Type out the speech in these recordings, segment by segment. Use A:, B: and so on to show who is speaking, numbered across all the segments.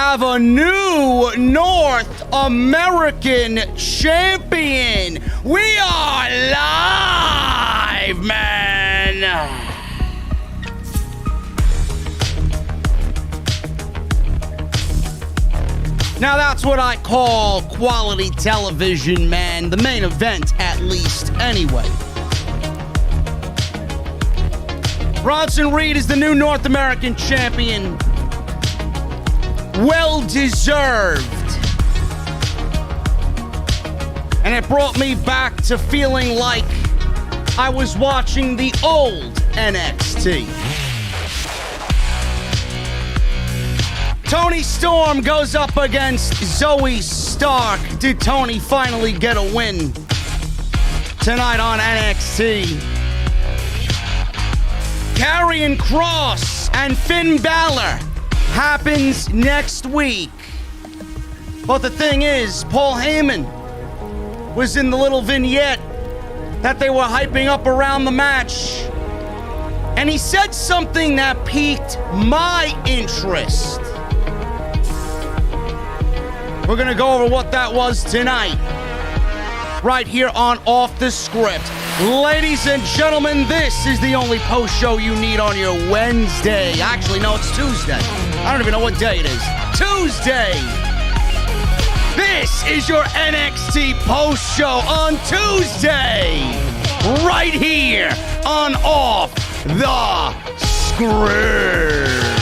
A: have a new North American champion. We are live, man. Now that's what I call quality television, man. The main event, at least, anyway. Bronson Reed is the new North American champion. Well deserved. And it brought me back to feeling like I was watching the old NXT. Toni Storm goes up against Zoe Stark. Did Toni finally get a win tonight on NXT? Karrion Kross and Finn Balor happens next week. But the thing is, Paul Heyman was in the little vignette that they were hyping up around the match. And he said something that piqued my interest. We're going to go over what that was tonight, right here on Off the Script. Ladies and gentlemen, this is the only post show you need on your Wednesday. Actually, no, it's Tuesday. I don't even know what day it is. Tuesday. This is your NXT post show on Tuesday. Right here on Off the Script.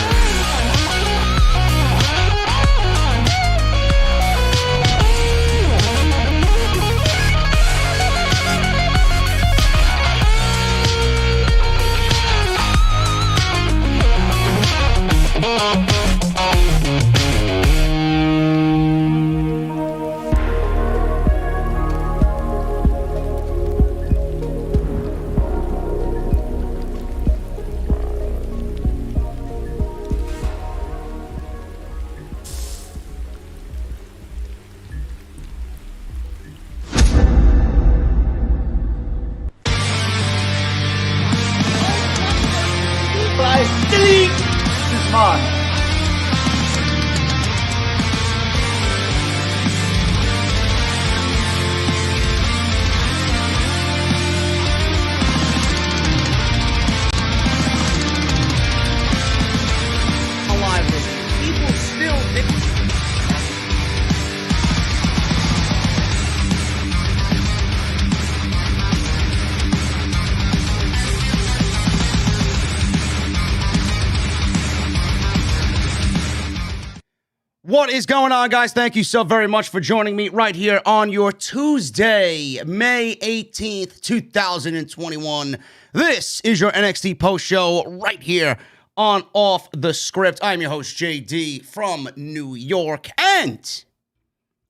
A: What is going on, guys? Thank you so very much for joining me right here on your Tuesday, May 18th, 2021. This is your NXT post show right here on Off the Script. I'm your host, JD, from New York, and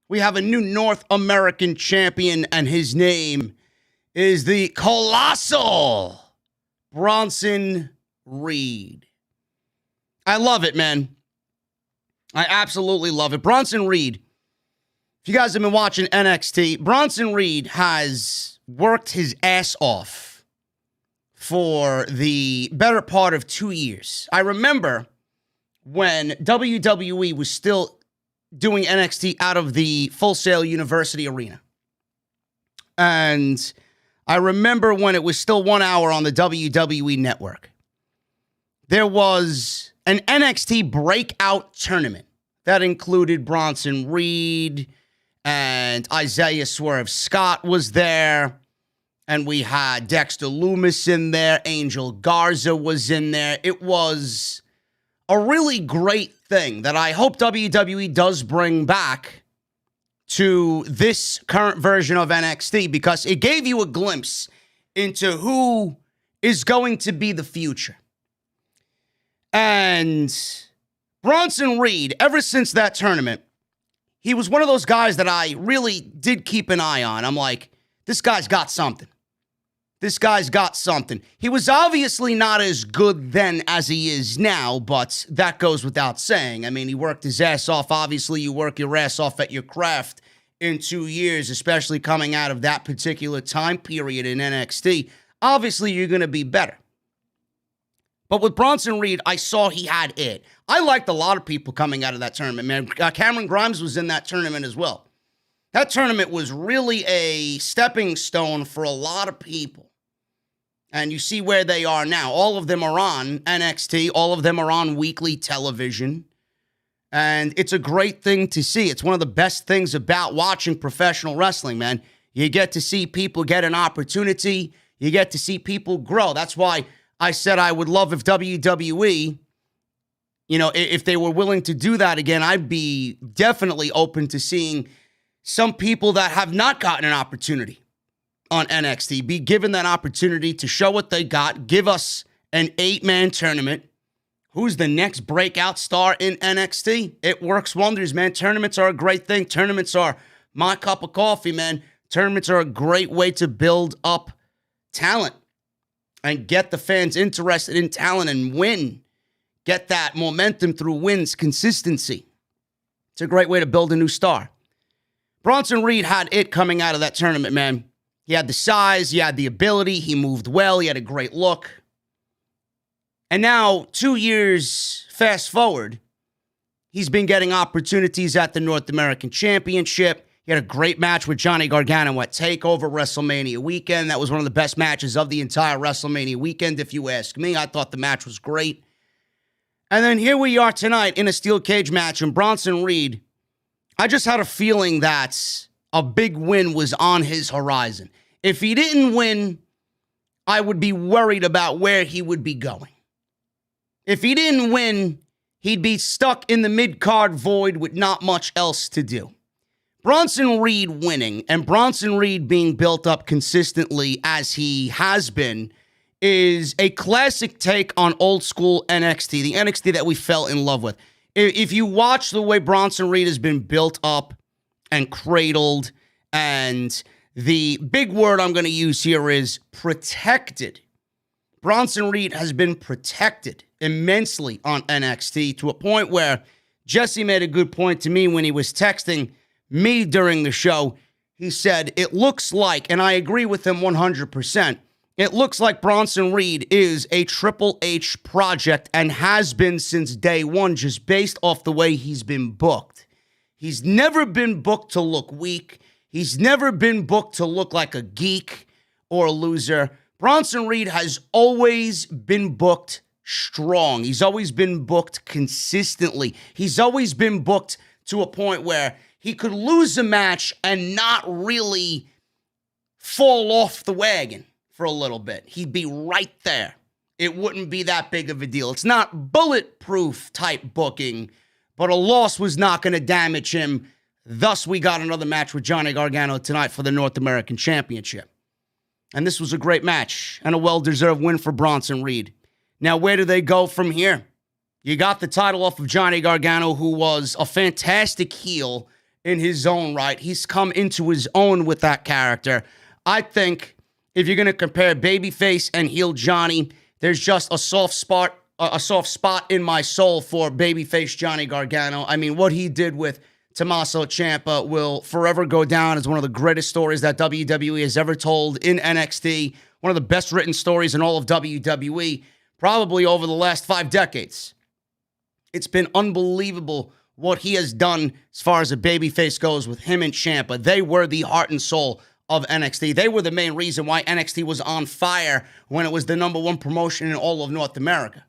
A: we have a new North American champion, and his name is the colossal Bronson Reed. I love it, man. I absolutely love it. Bronson Reed, if you guys have been watching NXT, Bronson Reed has worked his ass off for the better part of 2 years. I remember when WWE was still doing NXT out of the Full Sail University Arena. And I remember when it was still 1 hour on the WWE Network. There was an NXT breakout tournament that included Bronson Reed, and Isaiah Swerve Scott was there, and we had Dexter Lumis in there, Angel Garza was in there. It was a really great thing that I hope WWE does bring back to this current version of NXT, because it gave you a glimpse into who is going to be the future. And Bronson Reed, ever since that tournament, he was one of those guys that I really did keep an eye on. I'm like, this guy's got something. This guy's got something. He was obviously not as good then as he is now, but that goes without saying. I mean, he worked his ass off. Obviously, you work your ass off at your craft in 2 years, especially coming out of that particular time period in NXT. Obviously, you're going to be better. But with Bronson Reed, I saw he had it. I liked a lot of people coming out of that tournament, man. Cameron Grimes was in that tournament as well. That tournament was really a stepping stone for a lot of people. And you see where they are now. All of them are on NXT. All of them are on weekly television. And it's a great thing to see. It's one of the best things about watching professional wrestling, man. You get to see people get an opportunity. You get to see people grow. That's why I said I would love if WWE, if they were willing to do that again, I'd be definitely open to seeing some people that have not gotten an opportunity on NXT be given that opportunity to show what they got, give us an 8-man tournament. Who's the next breakout star in NXT? It works wonders, man. Tournaments are a great thing. Tournaments are my cup of coffee, man. Tournaments are a great way to build up talent and get the fans interested in talent and win. Get that momentum through wins, consistency. It's a great way to build a new star. Bronson Reed had it coming out of that tournament, man. He had the size, he had the ability, he moved well, he had a great look. And now, 2 years fast forward, he's been getting opportunities at the North American Championship. He had a great match with Johnny Gargano at TakeOver WrestleMania weekend. That was one of the best matches of the entire WrestleMania weekend, if you ask me. I thought the match was great. And then here we are tonight in a steel cage match, and Bronson Reed, I just had a feeling that a big win was on his horizon. If he didn't win, I would be worried about where he would be going. If he didn't win, he'd be stuck in the mid-card void with not much else to do. Bronson Reed winning and Bronson Reed being built up consistently as he has been is a classic take on old school NXT, the NXT that we fell in love with. If you watch the way Bronson Reed has been built up and cradled, and the big word I'm going to use here is protected. Bronson Reed has been protected immensely on NXT to a point where Jesse made a good point to me when he was texting me during the show. He said, it looks like, and I agree with him 100%, it looks like Bronson Reed is a Triple H project and has been since day one, just based off the way he's been booked. He's never been booked to look weak. He's never been booked to look like a geek or a loser. Bronson Reed has always been booked strong. He's always been booked consistently. He's always been booked to a point where he could lose a match and not really fall off the wagon for a little bit. He'd be right there. It wouldn't be that big of a deal. It's not bulletproof type booking, but a loss was not going to damage him. Thus, we got another match with Johnny Gargano tonight for the North American Championship. And this was a great match and a well-deserved win for Bronson Reed. Now, where do they go from here? You got the title off of Johnny Gargano, who was a fantastic heel in his own right. He's come into his own with that character. I think if you're going to compare babyface and heel Johnny, there's just a soft spot in my soul for babyface Johnny Gargano. I mean, what he did with Tommaso Ciampa will forever go down as one of the greatest stories that WWE has ever told in NXT. One of the best written stories in all of WWE, probably over the last 5 decades. It's been unbelievable what he has done as far as a babyface goes with him and Ciampa. They were the heart and soul of NXT. They were the main reason why NXT was on fire when it was the #1 promotion in all of North America.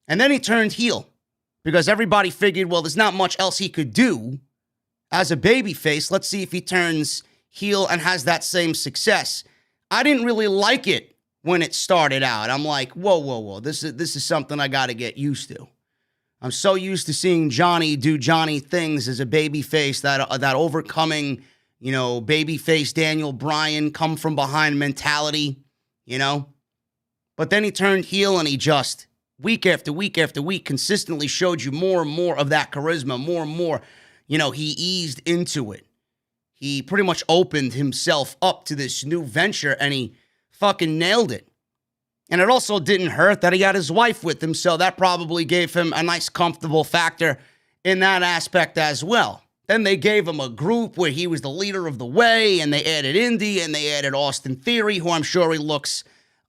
A: And then he turned heel because everybody figured, well, there's not much else he could do as a babyface. Let's see if he turns heel and has that same success. I didn't really like it when it started out. I'm like, whoa. This is something I got to get used to. I'm so used to seeing Johnny do Johnny things as a babyface, that overcoming, babyface Daniel Bryan come from behind mentality, But then he turned heel and he just, week after week after week, consistently showed you more and more of that charisma, more and more, he eased into it. He pretty much opened himself up to this new venture and he fucking nailed it. And it also didn't hurt that he had his wife with him, so that probably gave him a nice, comfortable factor in that aspect as well. Then they gave him a group where he was the leader of the way, and they added Indy, and they added Austin Theory, who I'm sure he looks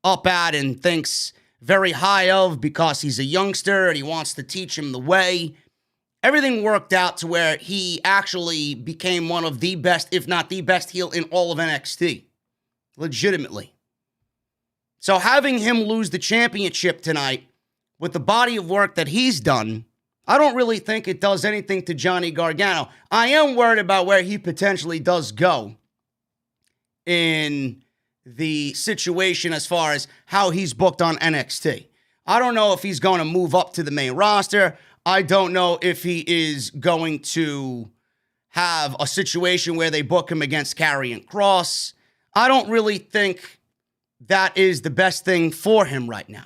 A: up at and thinks very high of because he's a youngster and he wants to teach him the way. Everything worked out to where he actually became one of the best, if not the best heel in all of NXT. Legitimately. So having him lose the championship tonight with the body of work that he's done, I don't really think it does anything to Johnny Gargano. I am worried about where he potentially does go in the situation as far as how he's booked on NXT. I don't know if he's going to move up to the main roster. I don't know if he is going to have a situation where they book him against Karrion Kross. I don't really think that is the best thing for him right now,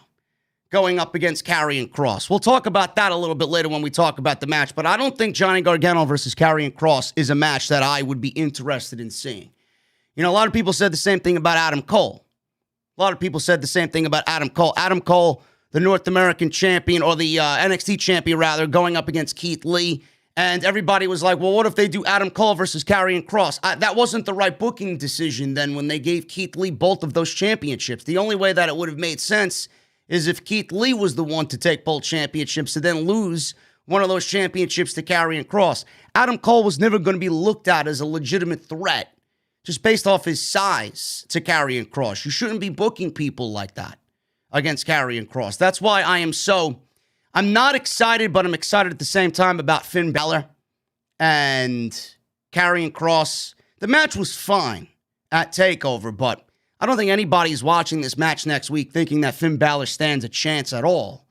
A: going up against Karrion Kross. We'll talk about that a little bit later when we talk about the match, but I don't think Johnny Gargano versus Karrion Kross is a match that I would be interested in seeing. You know, a lot of people said the same thing about Adam Cole. Adam Cole, the North American champion, or the NXT champion, rather, going up against Keith Lee. And everybody was like, well, what if they do Adam Cole versus Karrion Kross? That wasn't the right booking decision then when they gave Keith Lee both of those championships. The only way that it would have made sense is if Keith Lee was the one to take both championships and then lose one of those championships to Karrion Kross. Adam Cole was never going to be looked at as a legitimate threat just based off his size to Karrion Kross. You shouldn't be booking people like that against Karrion Kross. That's why I'm not excited, but I'm excited at the same time about Finn Balor and Karrion Kross. The match was fine at TakeOver, but I don't think anybody's watching this match next week thinking that Finn Balor stands a chance at all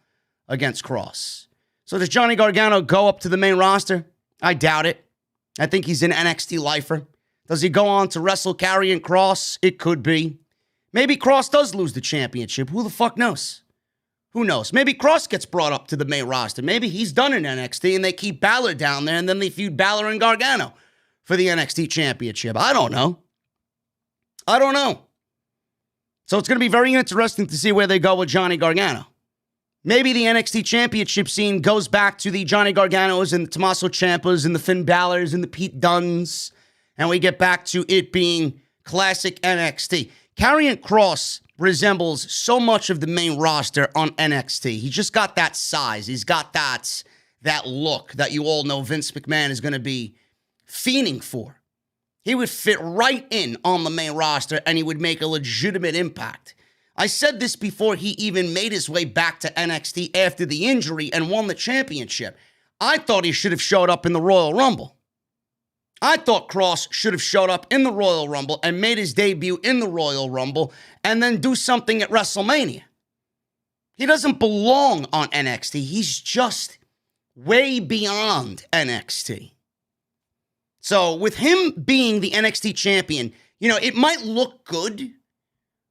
A: against Kross. So does Johnny Gargano go up to the main roster? I doubt it. I think he's an NXT lifer. Does he go on to wrestle Karrion Kross? It could be. Maybe Kross does lose the championship. Who the fuck knows? Who knows? Maybe Kross gets brought up to the main roster. Maybe he's done in NXT and they keep Balor down there and then they feud Balor and Gargano for the NXT championship. I don't know. So it's going to be very interesting to see where they go with Johnny Gargano. Maybe the NXT championship scene goes back to the Johnny Garganos and the Tommaso Ciampas and the Finn Balors and the Pete Dunnes, and we get back to it being classic NXT. Karrion Kross resembles so much of the main roster on NXT. He just got that size. He's got that look that you all know Vince McMahon is going to be fiending for. He would fit right in on the main roster, and he would make a legitimate impact. I said this before he even made his way back to NXT after the injury and won the championship. I thought he should have showed up in the Royal Rumble. I thought Kross should have showed up in the Royal Rumble and made his debut in the Royal Rumble and then do something at WrestleMania. He doesn't belong on NXT. He's just way beyond NXT. So with him being the NXT champion, you know, it might look good,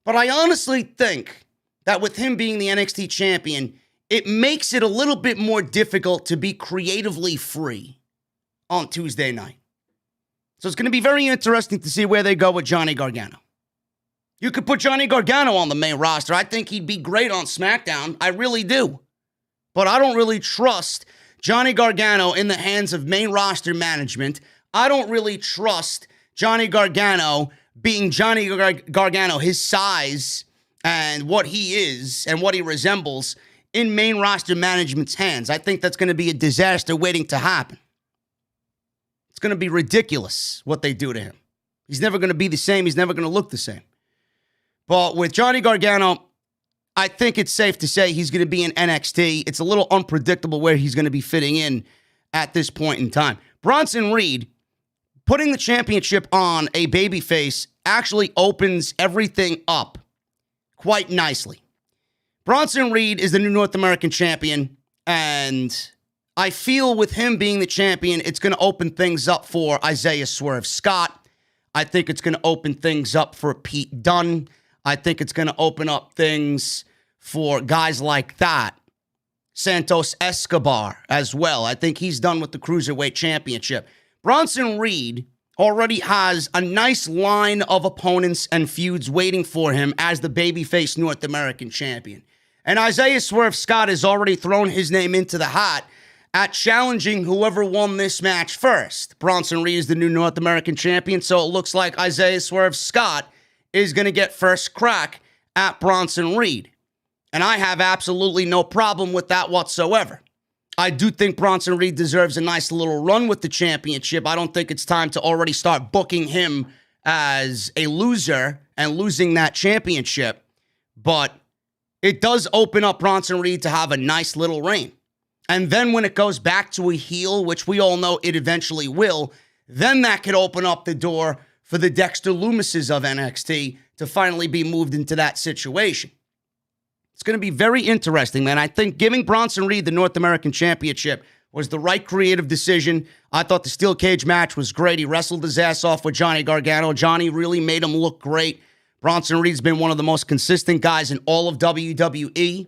A: but I honestly think that with him being the NXT champion, it makes it a little bit more difficult to be creatively free on Tuesday night. So it's going to be very interesting to see where they go with Johnny Gargano. You could put Johnny Gargano on the main roster. I think he'd be great on SmackDown. I really do. But I don't really trust Johnny Gargano in the hands of main roster management. I don't really trust Johnny Gargano being Johnny Gargano, his size and what he is and what he resembles in main roster management's hands. I think that's going to be a disaster waiting to happen. It's going to be ridiculous what they do to him. He's never going to be the same. He's never going to look the same. But with Johnny Gargano, I think it's safe to say he's going to be in NXT. It's a little unpredictable where he's going to be fitting in at this point in time. Bronson Reed, putting the championship on a babyface actually opens everything up quite nicely. Bronson Reed is the new North American champion, and I feel with him being the champion, it's going to open things up for Isaiah Swerve Scott. I think it's going to open things up for Pete Dunne. I think it's going to open up things for guys like that. Santos Escobar as well. I think he's done with the Cruiserweight Championship. Bronson Reed already has a nice line of opponents and feuds waiting for him as the babyface North American champion. And Isaiah Swerve Scott has already thrown his name into the hat at challenging whoever won this match first. Bronson Reed is the new North American champion, so it looks like Isaiah Swerve Scott is going to get first crack at Bronson Reed. And I have absolutely no problem with that whatsoever. I do think Bronson Reed deserves a nice little run with the championship. I don't think it's time to already start booking him as a loser and losing that championship. But it does open up Bronson Reed to have a nice little reign. And then when it goes back to a heel, which we all know it eventually will, then that could open up the door for the Dexter Lumises of NXT to finally be moved into that situation. It's going to be very interesting, man. I think giving Bronson Reed the North American Championship was the right creative decision. I thought the steel cage match was great. He wrestled his ass off with Johnny Gargano. Johnny really made him look great. Bronson Reed's been one of the most consistent guys in all of WWE.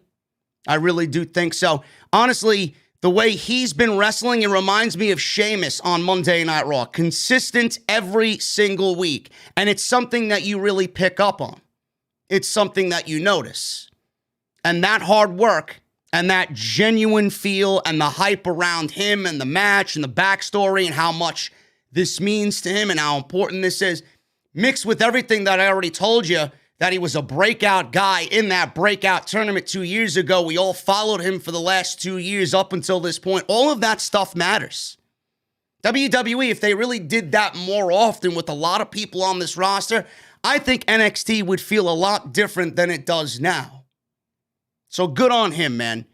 A: I really do think so. Honestly, the way he's been wrestling, it reminds me of Sheamus on Monday Night Raw. Consistent every single week. And it's something that you really pick up on. It's something that you notice. And that hard work and that genuine feel and the hype around him and the match and the backstory and how much this means to him and how important this is, mixed with everything that I already told you, that he was a breakout guy in that breakout tournament 2 years ago. We all followed him for the last 2 years up until this point. All of that stuff matters. WWE, if they really did that more often with a lot of people on this roster, I think NXT would feel a lot different than it does now. So good on him, man.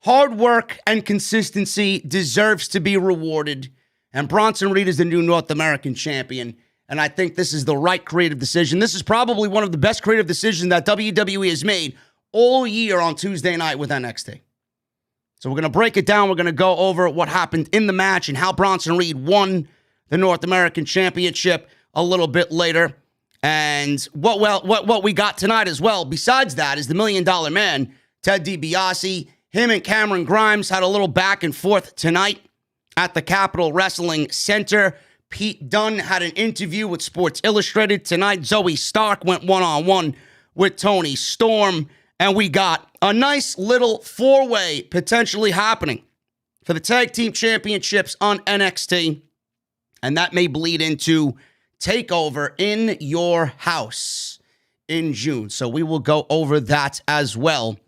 A: Hard work and consistency deserves to be rewarded. And Bronson Reed is the new North American champion. And I think this is the right creative decision. This is probably one of the best creative decisions that WWE has made all year on Tuesday night with NXT. So we're going to break it down. We're going to go over what happened in the match and how Bronson Reed won the North American Championship a little bit later. And what we got tonight as well, besides that, is the $1 Million Man, Ted DiBiase. Him and Cameron Grimes had a little back and forth tonight at the Capitol Wrestling Center. Pete Dunne had an interview with Sports Illustrated tonight. Zoe Stark went one-on-one with Toni Storm. And we got a nice little four-way potentially happening for the Tag Team Championships on NXT. And that may bleed into TakeOver in your house in June. So we will go over that as well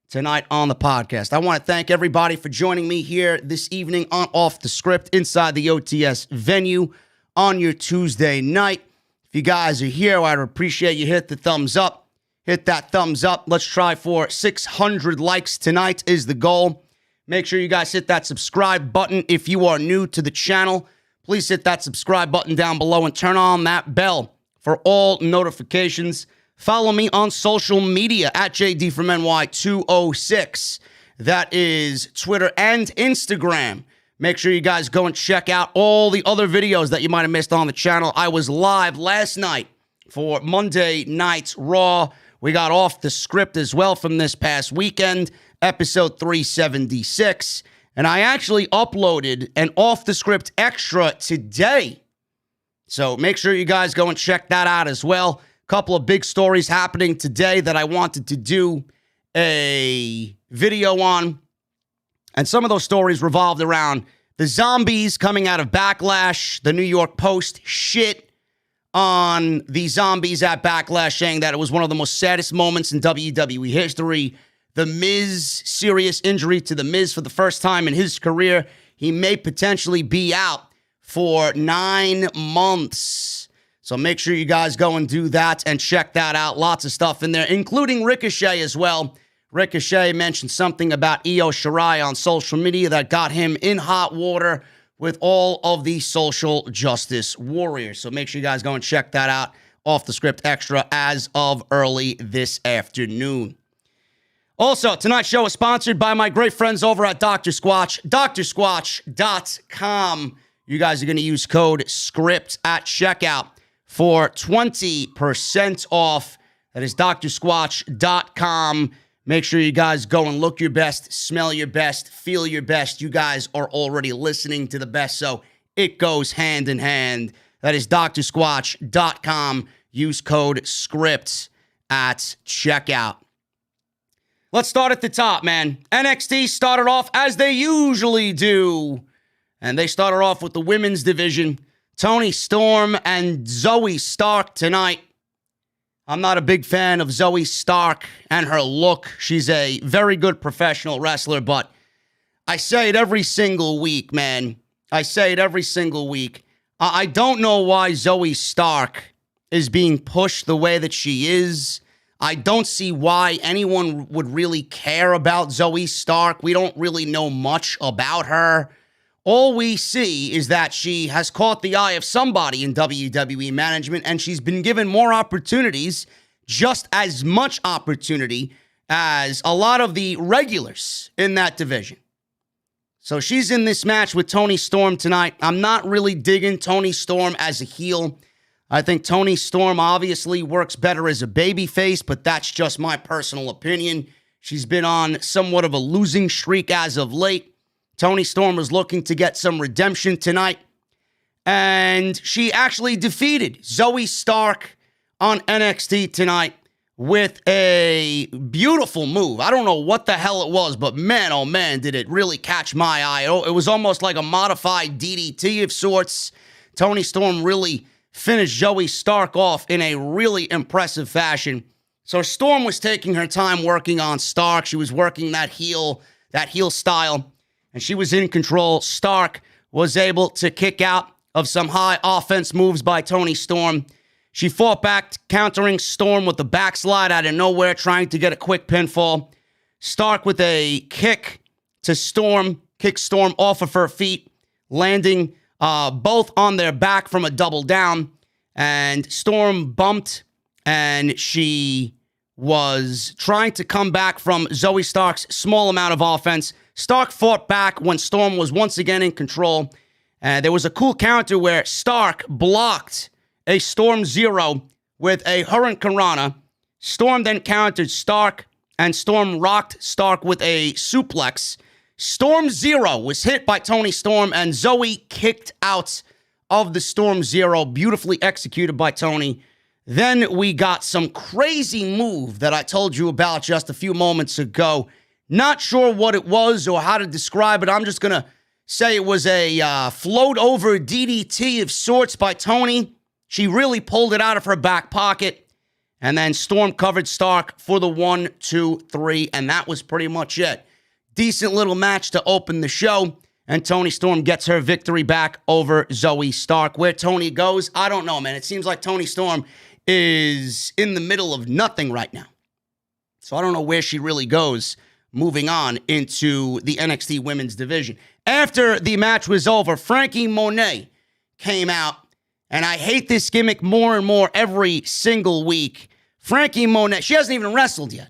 A: tonight on the podcast. I want to thank everybody for joining me here this evening on Off the Script inside the OTS venue on your Tuesday night. If you guys are here, I'd appreciate you hit the thumbs up. Hit that thumbs up. Let's try for 600 likes tonight is the goal. Make sure you guys hit that subscribe button if you are new to the channel. Please hit that subscribe button down below and turn on that bell for all notifications. Follow me on social media at JD from NY206. That is Twitter and Instagram. Make sure you guys go and check out all the other videos that you might have missed on the channel. I was live last night for Monday Night's Raw. We got Off the Script as well from this past weekend, episode 376. And I actually uploaded an Off the Script extra today. So make sure you guys go and check that out as well. Couple of big stories happening today that I wanted to do a video on. And some of those stories revolved around the zombies coming out of Backlash. The New York Post shit on the zombies at Backlash, saying that it was one of the most saddest moments in WWE history. The Miz, serious injury to The Miz for the first time in his career. He may potentially be out for 9 months. So make sure you guys go and do that and check that out. Lots of stuff in there, including Ricochet as well. Ricochet mentioned something about Io Shirai on social media that got him in hot water with all of the social justice warriors. So make sure you guys go and check that out. Off the Script extra as of early this afternoon. Also, tonight's show is sponsored by my great friends over at Dr. Squatch, drsquatch.com. You guys are going to use code SCRIPT at checkout for 20% off. That is drsquatch.com. Make sure you guys go and look your best, smell your best, feel your best. You guys are already listening to the best, so it goes hand in hand. That is drsquatch.com. Use code SCRIPT at checkout. Let's start at the top, man. NXT started off as they usually do. And they started off with the women's division. Toni Storm and Zoe Stark tonight. I'm not a big fan of Zoe Stark and her look. She's a very good professional wrestler, but I say it every single week, man. I say it every single week. I don't know why Zoe Stark is being pushed the way that she is. I don't see why anyone would really care about Zoe Stark. We don't really know much about her. All we see is that she has caught the eye of somebody in WWE management, and she's been given more opportunities, just as much opportunity as a lot of the regulars in that division. So she's in this match with Toni Storm tonight. I'm not really digging Toni Storm as a heel. I think Toni Storm obviously works better as a babyface, but that's just my personal opinion. She's been on somewhat of a losing streak as of late. Toni Storm was looking to get some redemption tonight, and she actually defeated Zoe Stark on NXT tonight with a beautiful move. I don't know what the hell it was, but man, oh man, did it really catch my eye. It was almost like a modified DDT of sorts. Toni Storm really finished Zoe Stark off in a really impressive fashion. So Storm was taking her time working on Stark. She was working that heel style, and she was in control. Stark was able to kick out of some high offense moves by Toni Storm. She fought back, countering Storm with the backslide out of nowhere, trying to get a quick pinfall. Stark with a kick to Storm, kicked Storm off of her feet, landing both on their back from a double down. And Storm bumped, and she was trying to come back from Zoe Stark's small amount of offense. Stark fought back when Storm was once again in control. There was a cool counter where Stark blocked a Storm Zero with a Hurricanrana. Storm then countered Stark, and Storm rocked Stark with a suplex. Storm Zero was hit by Toni Storm, and Zoe kicked out of the Storm Zero, beautifully executed by Toni. Then we got some crazy move that I told you about just a few moments ago. Not sure what it was or how to describe it. I'm just going to say it was a float over DDT of sorts by Toni. She really pulled it out of her back pocket. And then Storm covered Stark for the 1, 2, 3. And that was pretty much it. Decent little match to open the show. And Toni Storm gets her victory back over Zoe Stark. Where Toni goes, I don't know, man. It seems like Toni Storm is in the middle of nothing right now. So I don't know where she really goes moving on into the NXT women's division. After the match was over, Frankie Monet came out. And I hate this gimmick more and more every single week. Frankie Monet, she hasn't even wrestled yet.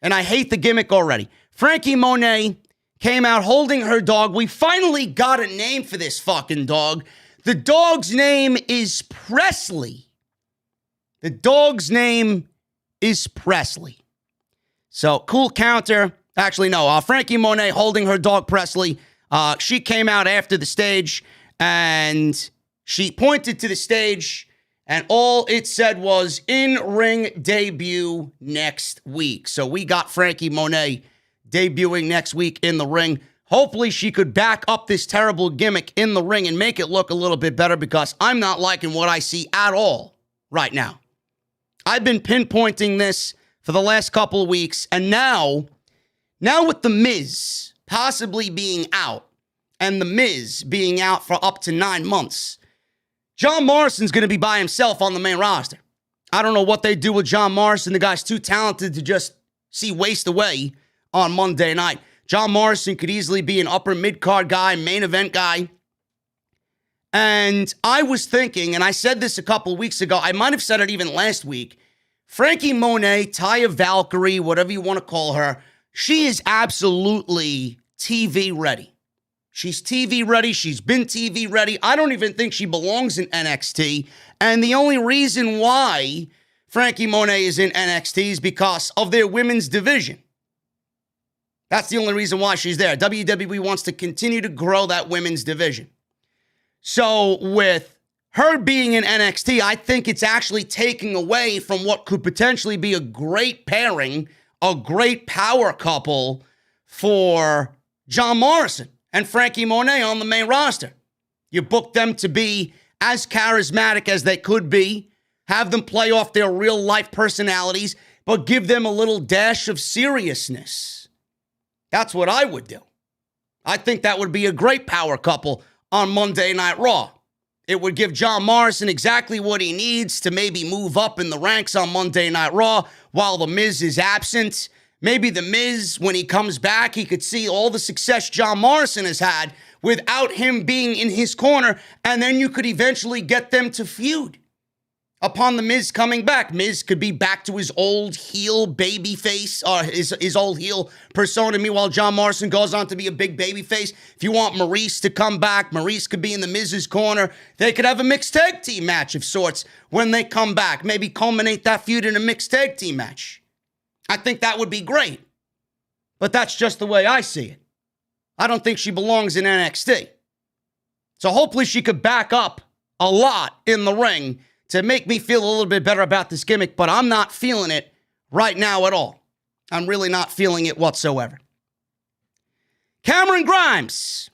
A: And I hate the gimmick already. Frankie Monet came out holding her dog. We finally got a name for this fucking dog. The dog's name is Presley. The dog's name is Presley. So, cool counter. Actually, no. Frankie Monet holding her dog Presley. She came out after the stage, and she pointed to the stage, and all it said was, in-ring debut next week. So we got Frankie Monet debuting next week in the ring. Hopefully she could back up this terrible gimmick in the ring and make it look a little bit better, because I'm not liking what I see at all right now. I've been pinpointing this for the last couple of weeks, and now with The Miz possibly being out, and The Miz being out for up to 9 months, John Morrison's going to be by himself on the main roster. I don't know what they do with John Morrison. The guy's too talented to just see waste away on Monday night. John Morrison could easily be an upper mid-card guy, main event guy. And I was thinking, and I said this a couple of weeks ago, I might have said it even last week, Frankie Monet, Taya Valkyrie, whatever you want to call her, she is absolutely TV ready. She's TV ready. She's been TV ready. I don't even think she belongs in NXT. And the only reason why Frankie Monet is in NXT is because of their women's division. That's the only reason why she's there. WWE wants to continue to grow that women's division. So with her being in NXT, I think it's actually taking away from what could potentially be a great pairing, a great power couple for John Morrison and Frankie Monet on the main roster. You book them to be as charismatic as they could be, have them play off their real life personalities, but give them a little dash of seriousness. That's what I would do. I think that would be a great power couple on Monday Night Raw. It would give John Morrison exactly what he needs to maybe move up in the ranks on Monday Night Raw while The Miz is absent. Maybe The Miz, when he comes back, he could see all the success John Morrison has had without him being in his corner, and then you could eventually get them to feud. Upon The Miz coming back, Miz could be back to his old heel baby face, or his old heel persona. Meanwhile, John Morrison goes on to be a big baby face. If you want Maurice to come back, Maurice could be in The Miz's corner. They could have a mixed tag team match of sorts when they come back. Maybe culminate that feud in a mixed tag team match. I think that would be great. But that's just the way I see it. I don't think she belongs in NXT. So hopefully she could back up a lot in the ring to make me feel a little bit better about this gimmick, but I'm not feeling it right now at all. I'm really not feeling it whatsoever. Cameron Grimes.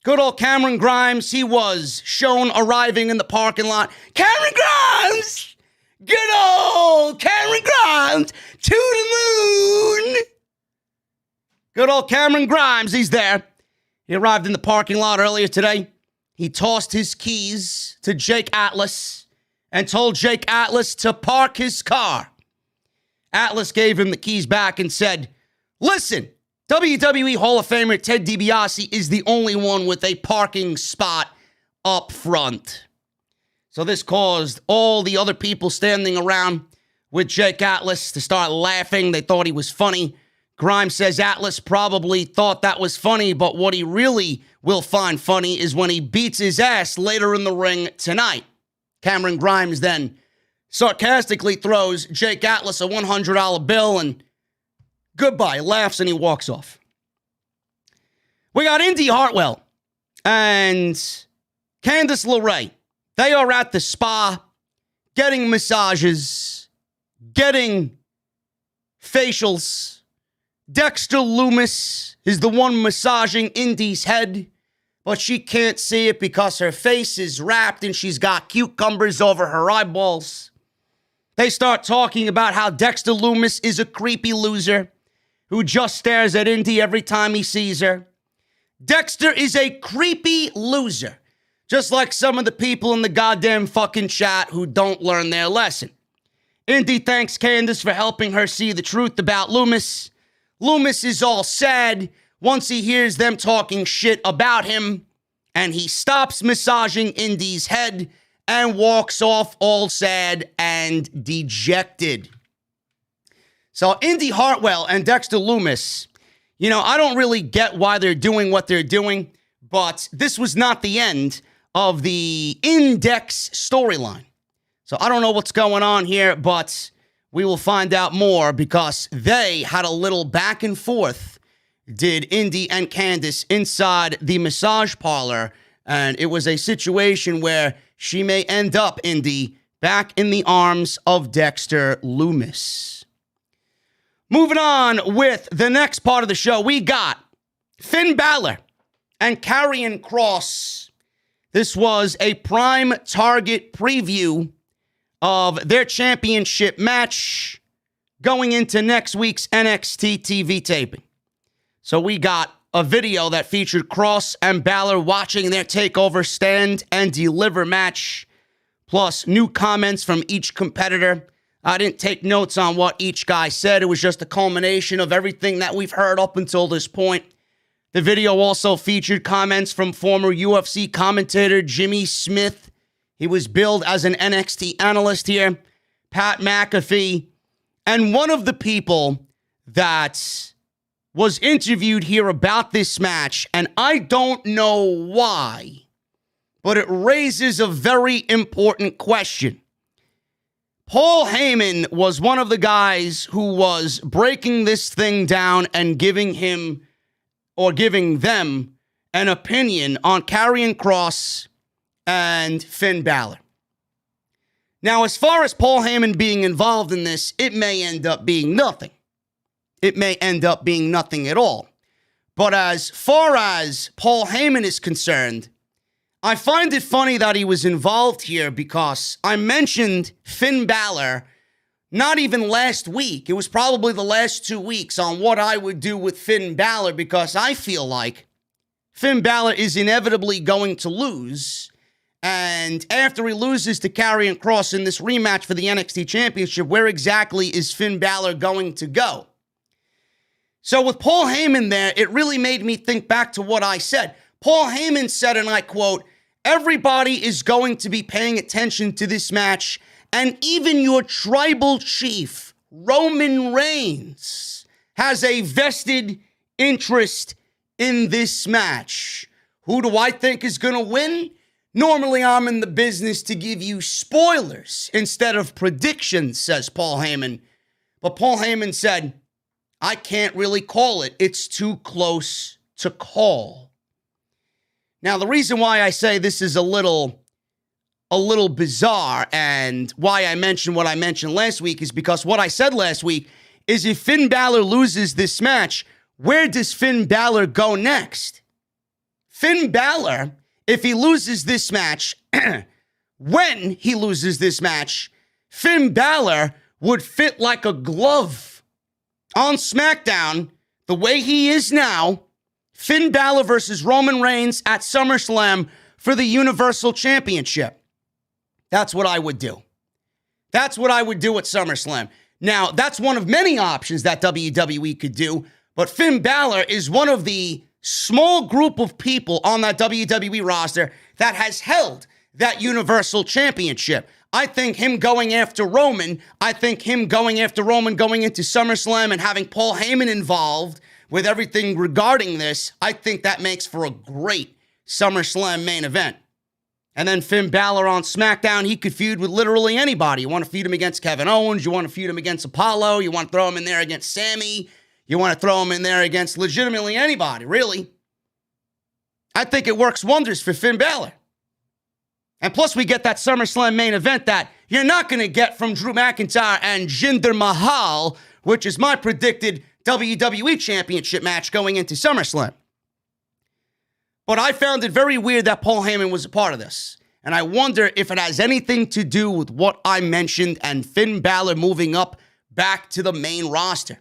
A: Good old Cameron Grimes. He was shown arriving in the parking lot. Cameron Grimes! Good old Cameron Grimes to the moon! Good old Cameron Grimes, he's there. He arrived in the parking lot earlier today. He tossed his keys to Jake Atlas and told Jake Atlas to park his car. Atlas gave him the keys back and said, listen, WWE Hall of Famer Ted DiBiase is the only one with a parking spot up front. So this caused all the other people standing around with Jake Atlas to start laughing. They thought he was funny. Grimes says Atlas probably thought that was funny, but what he really will find funny is when he beats his ass later in the ring tonight. Cameron Grimes then sarcastically throws Jake Atlas a $100 bill and goodbye, laughs, and he walks off. We got Indy Hartwell and Candice LeRae. They are at the spa getting massages, getting facials. Dexter Lumis is the one massaging Indy's head, but she can't see it because her face is wrapped and she's got cucumbers over her eyeballs. They start talking about how Dexter Lumis is a creepy loser who just stares at Indy every time he sees her. Dexter is a creepy loser, just like some of the people in the goddamn fucking chat who don't learn their lesson. Indy thanks Candice for helping her see the truth about Lumis. Lumis is all sad once he hears them talking shit about him, and he stops massaging Indy's head and walks off all sad and dejected. So Indy Hartwell and Dexter Lumis, you know, I don't really get why they're doing what they're doing, but this was not the end of the Index storyline. So I don't know what's going on here, but we will find out more because they had a little back and forth, did Indy and Candice, inside the massage parlor. And it was a situation where she may end up, Indy, back in the arms of Dexter Lumis. Moving on with the next part of the show, we got Finn Balor and Karrion Kross. This was a prime target preview of their championship match going into next week's NXT TV taping. So we got a video that featured Kross and Balor watching their TakeOver Stand and Deliver match, plus new comments from each competitor. I didn't take notes on what each guy said. It was just a culmination of everything that we've heard up until this point. The video also featured comments from former UFC commentator Jimmy Smith. He was billed as an NXT analyst here, Pat McAfee, and one of the people that was interviewed here about this match, and I don't know why, but it raises a very important question. Paul Heyman was one of the guys who was breaking this thing down and giving them an opinion on Karrion Kross and Finn Balor. Now, as far as Paul Heyman being involved in this, it may end up being nothing. It may end up being nothing at all. But as far as Paul Heyman is concerned, I find it funny that he was involved here because I mentioned Finn Balor not even last week. It was probably the last 2 weeks on what I would do with Finn Balor because I feel like Finn Balor is inevitably going to lose. And after he loses to Karrion Kross in this rematch for the NXT Championship, where exactly is Finn Balor going to go? So with Paul Heyman there, it really made me think back to what I said. Paul Heyman said, and I quote, "Everybody is going to be paying attention to this match, and even your tribal chief, Roman Reigns, has a vested interest in this match." Who do I think is going to win? Normally, I'm in the business to give you spoilers instead of predictions, says Paul Heyman. But Paul Heyman said, "I can't really call it. It's too close to call." Now, the reason why I say this is a little bizarre and why I mentioned what I mentioned last week is because what I said last week is if Finn Balor loses this match, where does Finn Balor go next? Finn Balor, if he loses this match, when he loses this match, Finn Balor would fit like a glove on SmackDown the way he is now. Finn Balor versus Roman Reigns at SummerSlam for the Universal Championship. That's what I would do. That's what I would do at SummerSlam. Now, that's one of many options that WWE could do, but Finn Balor is one of the small group of people on that WWE roster that has held that Universal Championship. I think him going after Roman, going into SummerSlam and having Paul Heyman involved with everything regarding this, I think that makes for a great SummerSlam main event. And then Finn Balor on SmackDown, he could feud with literally anybody. You want to feud him against Kevin Owens, you want to feud him against Apollo, you want to throw him in there against Sammy, you want to throw him in there against legitimately anybody, really. I think it works wonders for Finn Balor. And plus we get that SummerSlam main event that you're not going to get from Drew McIntyre and Jinder Mahal, which is my predicted WWE Championship match going into SummerSlam. But I found it very weird that Paul Heyman was a part of this. And I wonder if it has anything to do with what I mentioned and Finn Balor moving up back to the main roster.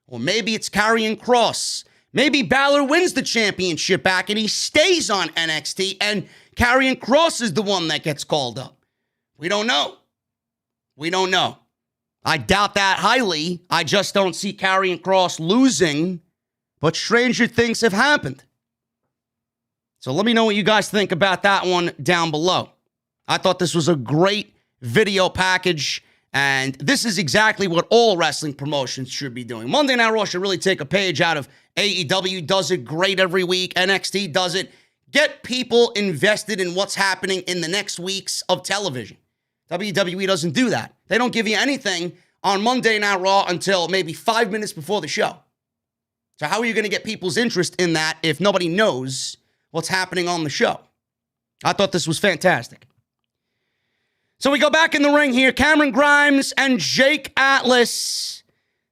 A: Or maybe it's Karrion Kross. Maybe Balor wins the championship back and he stays on NXT and Karrion Kross is the one that gets called up. We don't know. I doubt that highly. I just don't see Karrion Kross losing. But stranger things have happened. So let me know what you guys think about that one down below. I thought this was a great video package. And this is exactly what all wrestling promotions should be doing. Monday Night Raw should really take a page out of AEW. Does it great every week. NXT does it. Get people invested in what's happening in the next weeks of television. WWE doesn't do that. They don't give you anything on Monday Night Raw until maybe 5 minutes before the show. So how are you going to get people's interest in that if nobody knows what's happening on the show? I thought this was fantastic. So we go back in the ring here. Cameron Grimes and Jake Atlas.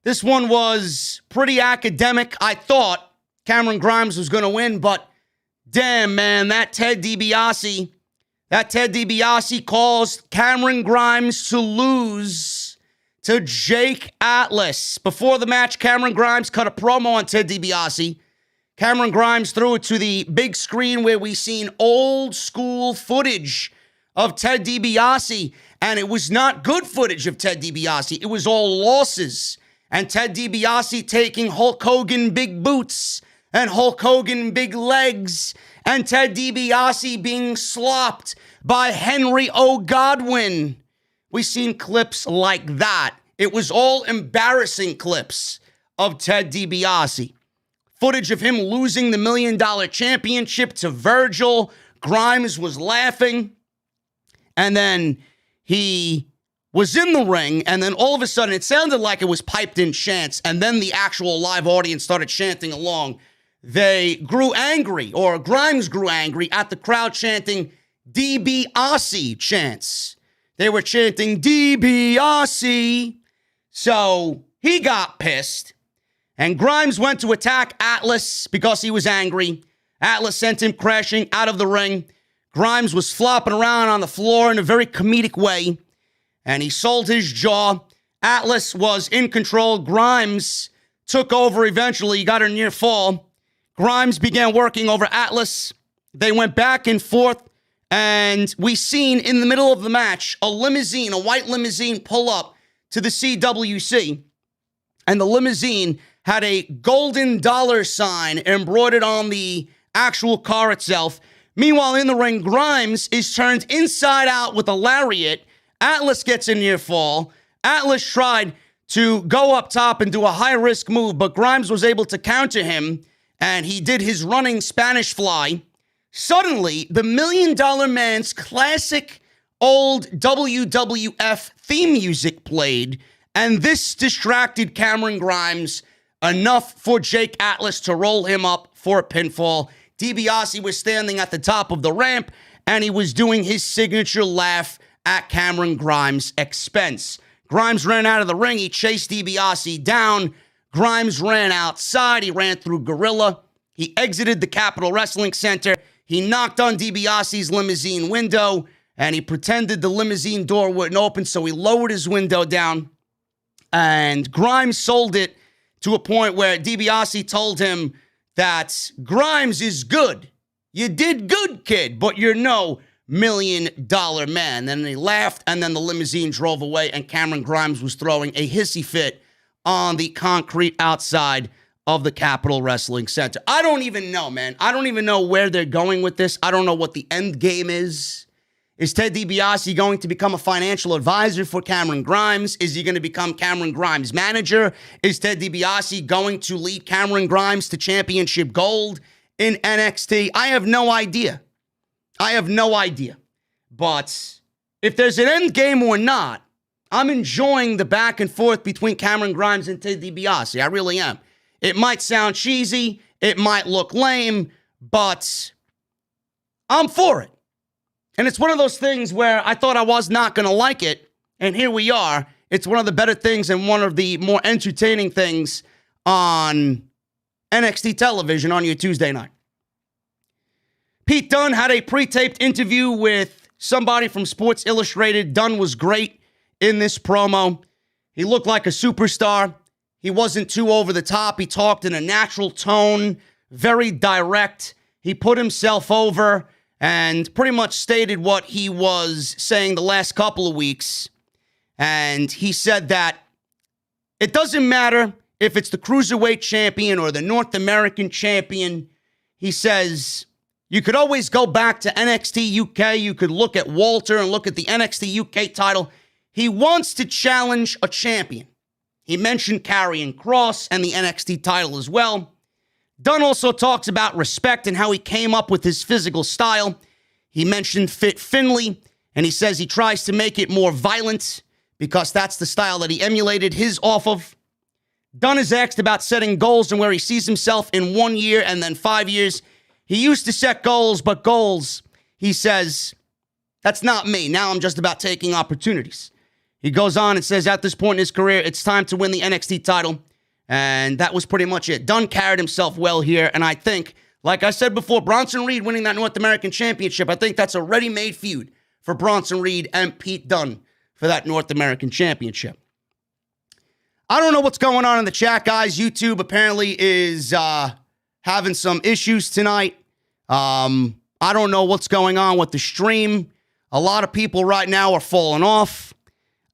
A: This one was pretty academic. I thought Cameron Grimes was going to win, but damn, man, that Ted DiBiase caused Cameron Grimes to lose to Jake Atlas. Before the match, Cameron Grimes cut a promo on Ted DiBiase. Cameron Grimes threw it to the big screen where we seen old school footage of Ted DiBiase, and it was not good footage of Ted DiBiase. It was all losses. And Ted DiBiase taking Hulk Hogan big boots and Hulk Hogan big legs, and Ted DiBiase being slopped by Henry O. Godwin. We seen clips like that. It was all embarrassing clips of Ted DiBiase. Footage of him losing the $1 Million Championship to Virgil. Grimes was laughing. And then he was in the ring, and then all of a sudden it sounded like it was piped in chants, and then the actual live audience started chanting along. They grew angry, or Grimes grew angry at the crowd chanting DiBiase chants. They were chanting DiBiase. So he got pissed, and Grimes went to attack Atlas because he was angry. Atlas sent him crashing out of the ring. Grimes was flopping around on the floor in a very comedic way, and he sold his jaw. Atlas was in control. Grimes took over eventually. He got a near fall. Grimes began working over Atlas. They went back and forth, and we seen in the middle of the match a limousine, a white limousine, pull up to the CWC, and the limousine had a golden dollar sign embroidered on the actual car itself. Meanwhile, in the ring, Grimes is turned inside out with a lariat. Atlas gets a near fall. Atlas tried to go up top and do a high-risk move, but Grimes was able to counter him, and he did his running Spanish fly. Suddenly, the $1 Million Man's classic old WWF theme music played, and this distracted Cameron Grimes enough for Jake Atlas to roll him up for a pinfall. DiBiase was standing at the top of the ramp, and he was doing his signature laugh at Cameron Grimes' expense. Grimes ran out of the ring. He chased DiBiase down. Grimes ran outside. He ran through Gorilla. He exited the Capitol Wrestling Center. He knocked on DiBiase's limousine window, and he pretended the limousine door wouldn't open, so he lowered his window down. And Grimes sold it to a point where DiBiase told him that Grimes is good. You did good, kid, but you're no $1 Million Man. Then he laughed, and then the limousine drove away, and Cameron Grimes was throwing a hissy fit on the concrete outside of the Capitol Wrestling Center. I don't even know, man. I don't even know where they're going with this. I don't know what the end game is. Is Ted DiBiase going to become a financial advisor for Cameron Grimes? Is he going to become Cameron Grimes' manager? Is Ted DiBiase going to lead Cameron Grimes to championship gold in NXT? I have no idea. But if there's an end game or not, I'm enjoying the back and forth between Cameron Grimes and Ted DiBiase. I really am. It might sound cheesy. It might look lame, but I'm for it. And it's one of those things where I thought I was not going to like it, and here we are. It's one of the better things and one of the more entertaining things on NXT television on your Tuesday night. Pete Dunne had a pre-taped interview with somebody from Sports Illustrated. Dunne was great in this promo. He looked like a superstar. He wasn't too over the top. He talked in a natural tone, very direct. He put himself over and pretty much stated what he was saying the last couple of weeks. And he said that it doesn't matter if it's the Cruiserweight champion or the North American champion. He says, you could always go back to NXT UK. You could look at Walter and look at the NXT UK title. He wants to challenge a champion. He mentioned Karrion Kross and the NXT title as well. Dunne also talks about respect and how he came up with his physical style. He mentioned Fit Finlay, and he says he tries to make it more violent because that's the style that he emulated his off of. Dunne is asked about setting goals and where he sees himself in 1 year and then 5 years. He used to set goals, but goals, he says, that's not me. Now I'm just about taking opportunities. He goes on and says at this point in his career, it's time to win the NXT title. And that was pretty much it. Dunne carried himself well here. And I think, like I said before, Bronson Reed winning that North American Championship, I think that's a ready-made feud for Bronson Reed and Pete Dunne for that North American Championship. I don't know what's going on in the chat, guys. YouTube apparently is having some issues tonight. I don't know what's going on with the stream. A lot of people right now are falling off.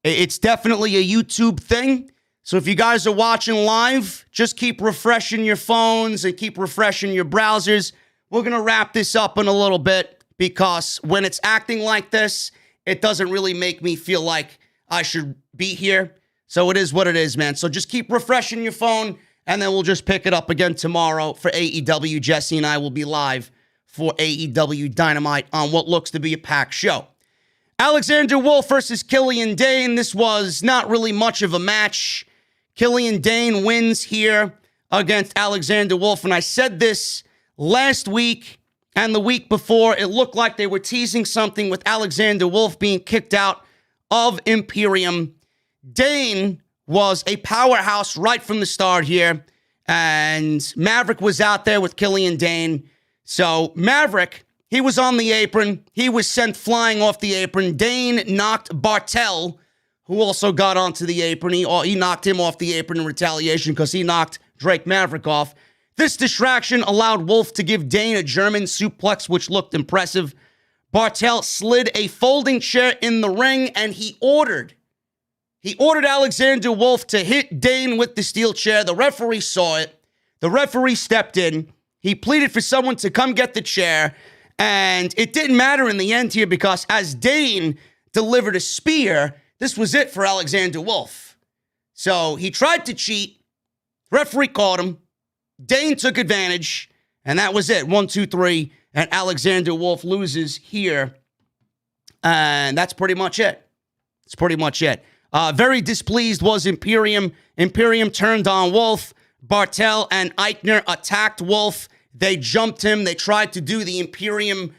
A: It's definitely a YouTube thing. So if you guys are watching live, just keep refreshing your phones and keep refreshing your browsers. We're going to wrap this up in a little bit because when it's acting like this, it doesn't really make me feel like I should be here. So it is what it is, man. So just keep refreshing your phone, and then we'll just pick it up again tomorrow for AEW. Jesse and I will be live for AEW Dynamite on what looks to be a packed show. Alexander Wolf versus Killian Dain. This was not really much of a match. Killian Dain wins here against Alexander Wolf. And I said this last week and the week before. It looked like they were teasing something with Alexander Wolf being kicked out of Imperium. Dain was a powerhouse right from the start here. And Maverick was out there with Killian Dain. So Maverick He was on the apron. He was sent flying off the apron. Dane knocked Bartel, who also got onto the apron. He knocked him off the apron in retaliation because he knocked Drake Maverick off. This distraction allowed Wolf to give Dane a German suplex, which looked impressive. Bartel slid a folding chair in the ring, and he ordered Alexander Wolf to hit Dane with the steel chair. The referee saw it. The referee stepped in. He pleaded for someone to come get the chair, and it didn't matter in the end here because as Dane delivered a spear, this was it for Alexander Wolf. So he tried to cheat. Referee caught him. Dane took advantage, and that was it. 1, 2, 3, and Alexander Wolf loses here. And that's pretty much it. That's pretty much it. Very displeased was Imperium. Imperium turned on Wolf. Bartel and Eichner attacked Wolf. They jumped him. They tried to do the Imperium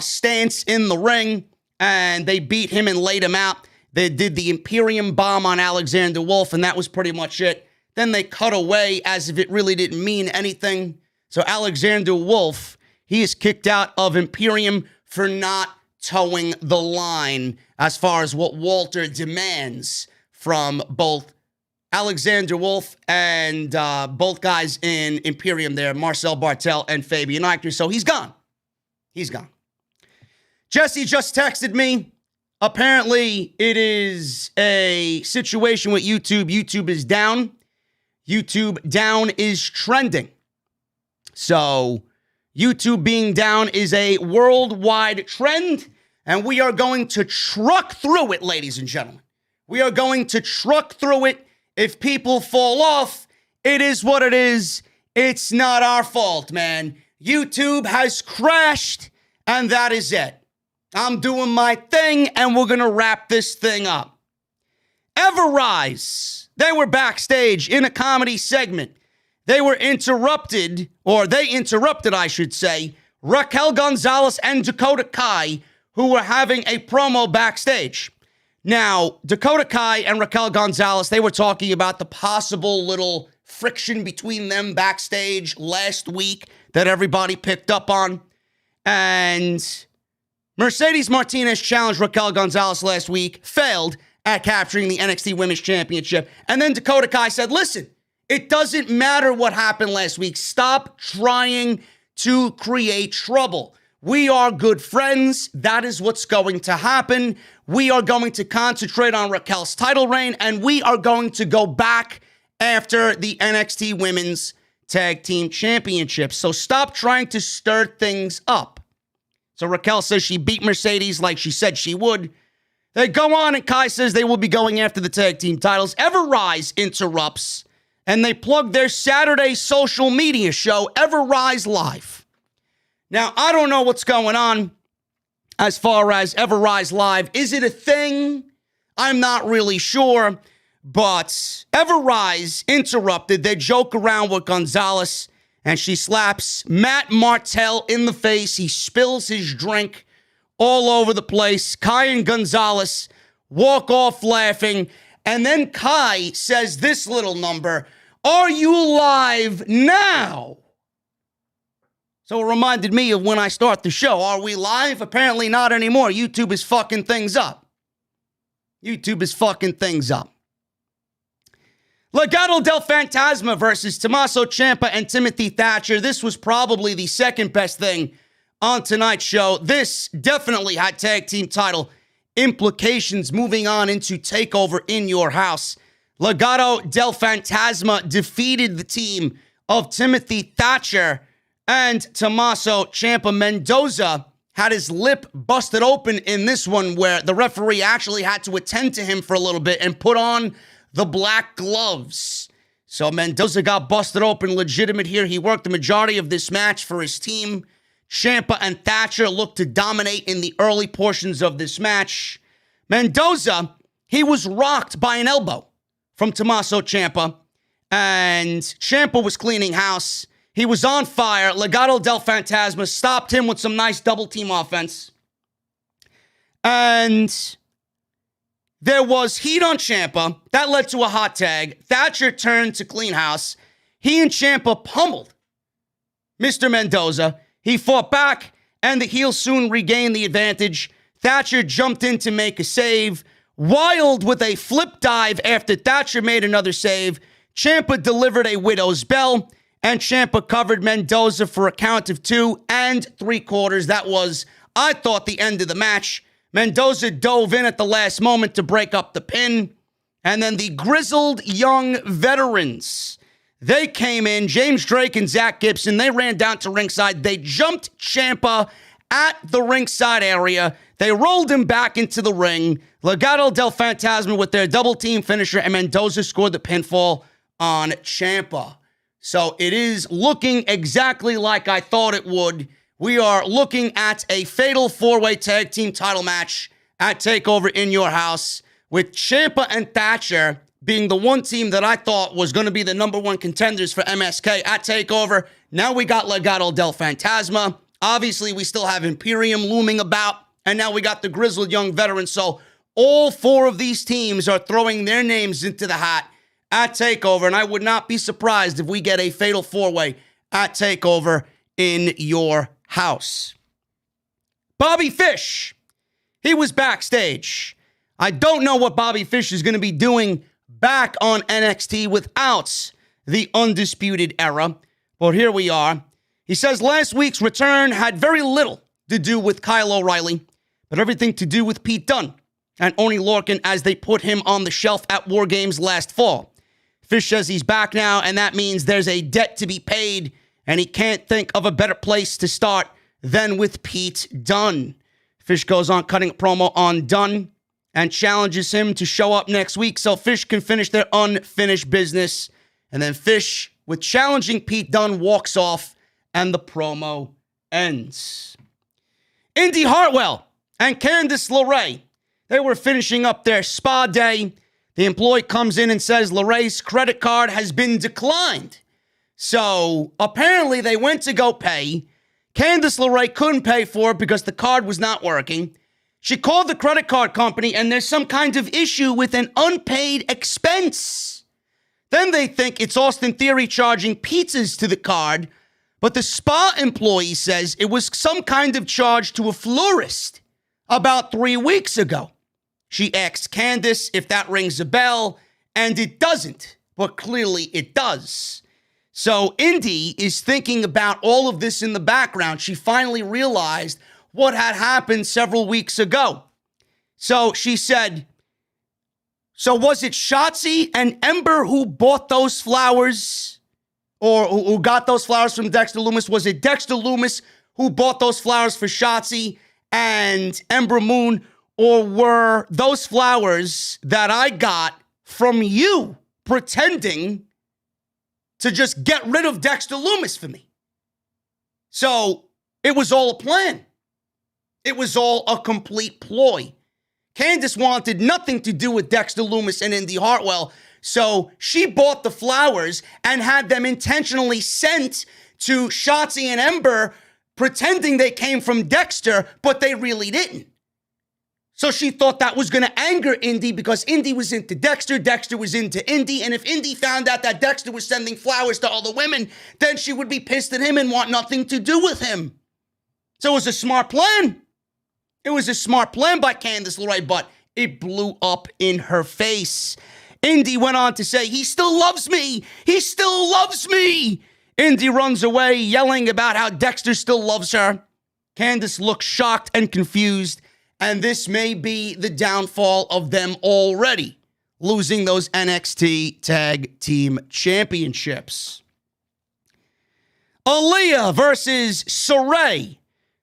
A: stance in the ring, and they beat him and laid him out. They did the Imperium bomb on Alexander Wolf, and that was pretty much it. Then they cut away as if it really didn't mean anything. So Alexander Wolf, he is kicked out of Imperium for not towing the line as far as what Walter demands from both Alexander Wolf and both guys in Imperium there, Marcel Bartel and Fabian Eichner. So he's gone. He's gone. Jesse just texted me. Apparently, it is a situation with YouTube. YouTube is down. YouTube down is trending. So YouTube being down is a worldwide trend, and we are going to truck through it, ladies and gentlemen. We are going to truck through it. If people fall off, it is what it is. It's not our fault, man. YouTube has crashed, and that is it. I'm doing my thing, and we're going to wrap this thing up. Everrise. They were backstage in a comedy segment. They interrupted, I should say, Raquel Gonzalez and Dakota Kai, who were having a promo backstage. Now, Dakota Kai and Raquel Gonzalez, they were talking about the possible little friction between them backstage last week that everybody picked up on. And Mercedes Martinez challenged Raquel Gonzalez last week, failed at capturing the NXT Women's Championship. And then Dakota Kai said, listen, it doesn't matter what happened last week. Stop trying to create trouble. We are good friends. That is what's going to happen. We are going to concentrate on Raquel's title reign, and we are going to go back after the NXT Women's Tag Team Championship. So stop trying to stir things up. So Raquel says she beat Mercedes like she said she would. They go on, and Kai says they will be going after the tag team titles. Everrise interrupts, and they plug their Saturday social media show, Everrise Live. Now, I don't know what's going on as far as Everrise Live. Is it a thing? I'm not really sure, but Everrise interrupted. They joke around with Gonzalez, and she slaps Matt Martel in the face. He spills his drink all over the place. Kai and Gonzalez walk off laughing. And then Kai says this little number, "Are you live now?" So it reminded me of when I start the show. Are we live? Apparently not anymore. YouTube is fucking things up. YouTube is fucking things up. Legado del Fantasma versus Tommaso Ciampa and Timothy Thatcher. This was probably the second best thing on tonight's show. This definitely had tag team title implications moving on into TakeOver in your house. Legado del Fantasma defeated the team of Timothy Thatcher and Tommaso Ciampa. Mendoza had his lip busted open in this one, where the referee actually had to attend to him for a little bit and put on the black gloves. So Mendoza got busted open legitimate here. He worked the majority of this match for his team. Ciampa and Thatcher looked to dominate in the early portions of this match. Mendoza, he was rocked by an elbow from Tommaso Ciampa, and Ciampa was cleaning house. He was on fire. Legado del Fantasma stopped him with some nice double team offense. And there was heat on Ciampa. That led to a hot tag. Thatcher turned to clean house. He and Ciampa pummeled Mr. Mendoza. He fought back, and the heels soon regained the advantage. Thatcher jumped in to make a save. Wilde with a flip dive after Thatcher made another save. Ciampa delivered a widow's bell, and Ciampa covered Mendoza for a count of 2 3/4. That was, I thought, the end of the match. Mendoza dove in at the last moment to break up the pin. And then the grizzled young veterans, they came in, James Drake and Zach Gibson, they ran down to ringside. They jumped Ciampa at the ringside area. They rolled him back into the ring. Legado del Fantasma with their double team finisher, and Mendoza scored the pinfall on Ciampa. So it is looking exactly like I thought it would. We are looking at a fatal 4-way tag team title match at TakeOver in your house, with Ciampa and Thatcher being the one team that I thought was going to be the number one contenders for MSK at TakeOver. Now we got Legado del Fantasma. Obviously, we still have Imperium looming about, and now we got the grizzled young veterans. So all 4 of these teams are throwing their names into the hat at TakeOver, and I would not be surprised if we get a fatal 4-way at TakeOver in your house. Bobby Fish, he was backstage. I don't know what Bobby Fish is going to be doing back on NXT without the Undisputed Era, but here we are. He says last week's return had very little to do with Kyle O'Reilly, but everything to do with Pete Dunne and Oney Lorcan as they put him on the shelf at War Games last fall. Fish says he's back now, and that means there's a debt to be paid, and he can't think of a better place to start than with Pete Dunne. Fish goes on cutting a promo on Dunne and challenges him to show up next week so Fish can finish their unfinished business. And then Fish, with challenging Pete Dunne, walks off, and the promo ends. Indy Hartwell and Candice LeRae, they were finishing up their spa day. The employee comes in and says LeRae's credit card has been declined. So apparently they went to go pay. Candice LeRae couldn't pay for it because the card was not working. She called the credit card company, and there's some kind of issue with an unpaid expense. Then they think it's Austin Theory charging pizzas to the card, but the spa employee says it was some kind of charge to a florist about 3 weeks ago. She asks Candice if that rings a bell, and it doesn't, but clearly it does. So Indy is thinking about all of this in the background. She finally realized what had happened several weeks ago. So she said, so was it Shotzi and Ember who bought those flowers, or who got those flowers from Dexter Lumis? Was it Dexter Lumis who bought those flowers for Shotzi and Ember Moon, or were those flowers that I got from you pretending to just get rid of Dexter Lumis for me? So it was all a plan. It was all a complete ploy. Candice wanted nothing to do with Dexter Lumis and Indy Hartwell, so she bought the flowers and had them intentionally sent to Shotzi and Ember, pretending they came from Dexter, but they really didn't. So she thought that was going to anger Indy because Indy was into Dexter, Dexter was into Indy, and if Indy found out that Dexter was sending flowers to other women, then she would be pissed at him and want nothing to do with him. So it was a smart plan. It was a smart plan by Candice LeRae, but it blew up in her face. Indy went on to say, he still loves me. He still loves me. Indy runs away, yelling about how Dexter still loves her. Candice looks shocked and confused, and this may be the downfall of them already, losing those NXT Tag Team Championships. Aaliyah versus Sarray.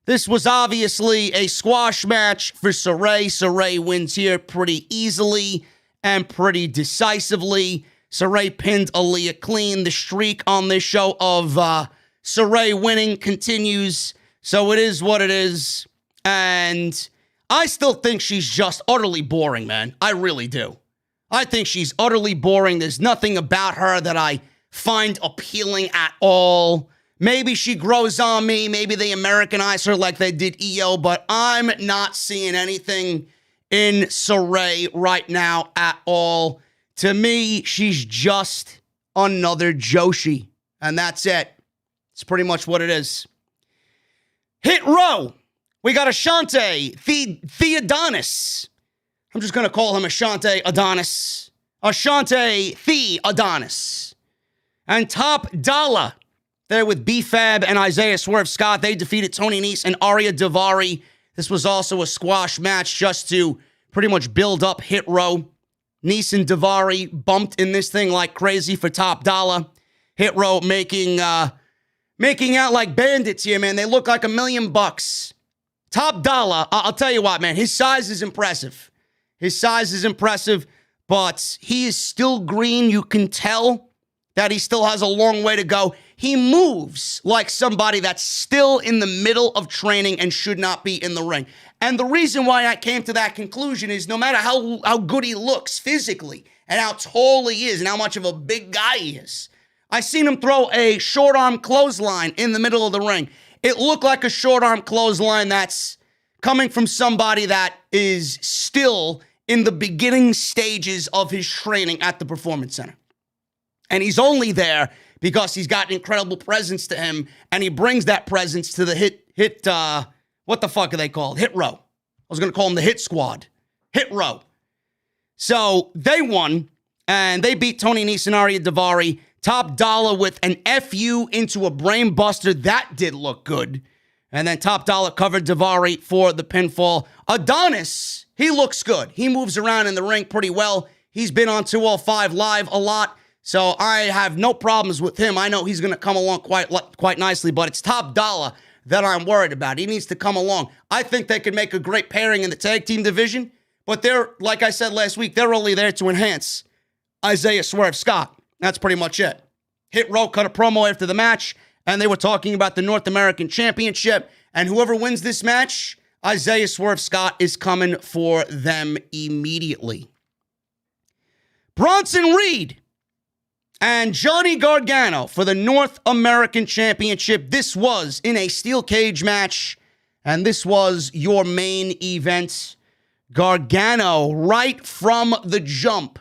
A: This was obviously a squash match for Sarray. Sarray wins here pretty easily and pretty decisively. Sarray pinned Aaliyah clean. The streak on this show of Sarray winning continues. So it is what it is. And I still think she's just utterly boring, man. I really do. I think she's utterly boring. There's nothing about her that I find appealing at all. Maybe she grows on me. Maybe they Americanize her like they did EO, but I'm not seeing anything in Sarray right now at all. To me, she's just another Joshi, and that's it. It's pretty much what it is. Hit Row. We got Ashante Theodonis. I'm just going to call him Ashante Adonis. Ashante Theodonis. And Top Dollar. There with B-Fab and Isaiah Swerve Scott. They defeated Tony Nese and Arya Davari. This was also a squash match just to pretty much build up Hit Row. Nese and Davari bumped in this thing like crazy for Top Dollar. Hit Row making out like bandits here, man. They look like $1 million. Top Dollar, I'll tell you what, man. His size is impressive. But he is still green. You can tell that he still has a long way to go. He moves like somebody that's still in the middle of training and should not be in the ring. And the reason why I came to that conclusion is no matter how good he looks physically and how tall he is and how much of a big guy he is, I seen him throw a short arm clothesline in the middle of the ring. It looked like a short arm clothesline that's coming from somebody that is still in the beginning stages of his training at the Performance Center. And he's only there because he's got an incredible presence to him, and he brings that presence to the hit, what the fuck are they called? Hit Row. I was going to call them the Hit Squad. Hit Row. So they won, and they beat Tony Nese and Arya Davari. Top Dollar with an FU into a brain buster. That did look good. And then Top Dollar covered Davari for the pinfall. Adonis, he looks good. He moves around in the ring pretty well. He's been on 205 Live a lot. So I have no problems with him. I know he's going to come along quite nicely, but it's Top Dollar that I'm worried about. He needs to come along. I think they could make a great pairing in the tag team division, but they're, like I said last week, they're only there to enhance Isaiah Swerve Scott. That's pretty much it. Hit Row cut a promo after the match, and they were talking about the North American Championship, and whoever wins this match, Isaiah Swerve Scott is coming for them immediately. Bronson Reed and Johnny Gargano for the North American Championship. This was in a steel cage match, and this was your main event. Gargano, right from the jump,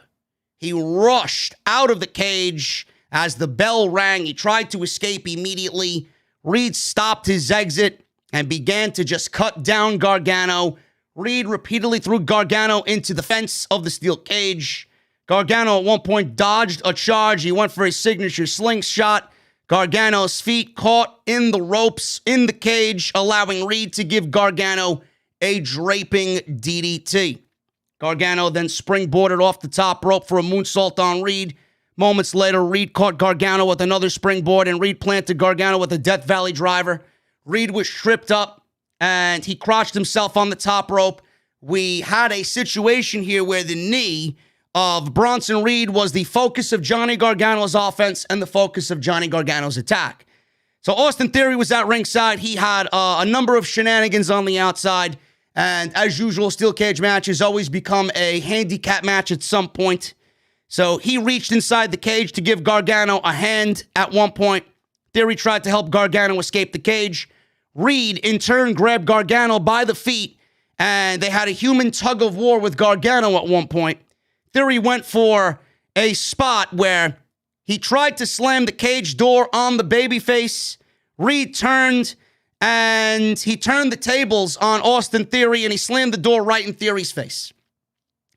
A: he rushed out of the cage as the bell rang. He tried to escape immediately. Reed stopped his exit and began to just cut down Gargano. Reed repeatedly threw Gargano into the fence of the steel cage. Gargano at one point dodged a charge. He went for his signature slingshot. Gargano's feet caught in the ropes in the cage, allowing Reed to give Gargano a draping DDT. Gargano then springboarded off the top rope for a moonsault on Reed. Moments later, Reed caught Gargano with another springboard, and Reed planted Gargano with a Death Valley driver. Reed was tripped up, and he crotched himself on the top rope. We had a situation here where the knee of Bronson Reed was the focus of Johnny Gargano's offense and the focus of Johnny Gargano's attack. So Austin Theory was at ringside. He had a number of shenanigans on the outside. And as usual, steel cage matches always become a handicap match at some point. So he reached inside the cage to give Gargano a hand at one point. Theory tried to help Gargano escape the cage. Reed, in turn, grabbed Gargano by the feet, and they had a human tug of war with Gargano at one point. Theory went for a spot where he tried to slam the cage door on the babyface. Reed turned, and he turned the tables on Austin Theory, and he slammed the door right in Theory's face.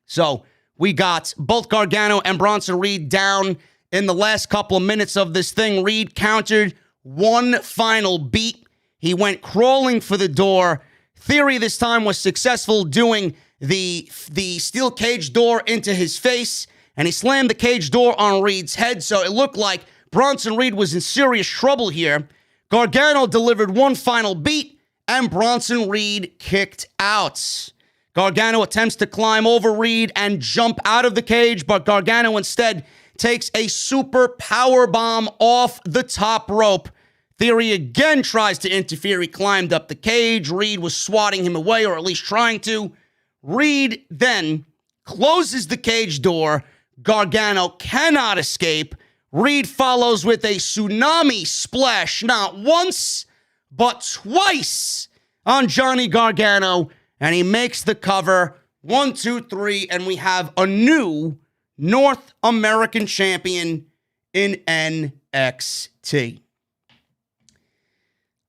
A: So we got both Gargano and Bronson Reed down in the last couple of minutes of this thing. Reed countered one final beat. He went crawling for the door. Theory this time was successful doing the steel cage door into his face, and he slammed the cage door on Reed's head, so it looked like Bronson Reed was in serious trouble here. Gargano delivered one final beat, and Bronson Reed kicked out. Gargano attempts to climb over Reed and jump out of the cage, but Gargano instead takes a super power bomb off the top rope. Theory again tries to interfere. He climbed up the cage. Reed was swatting him away, or at least trying to. Reed then closes the cage door. Gargano cannot escape. Reed follows with a tsunami splash, not once, but twice on Johnny Gargano, and he makes the cover. 1, 2, 3, and we have a new North American champion in NXT.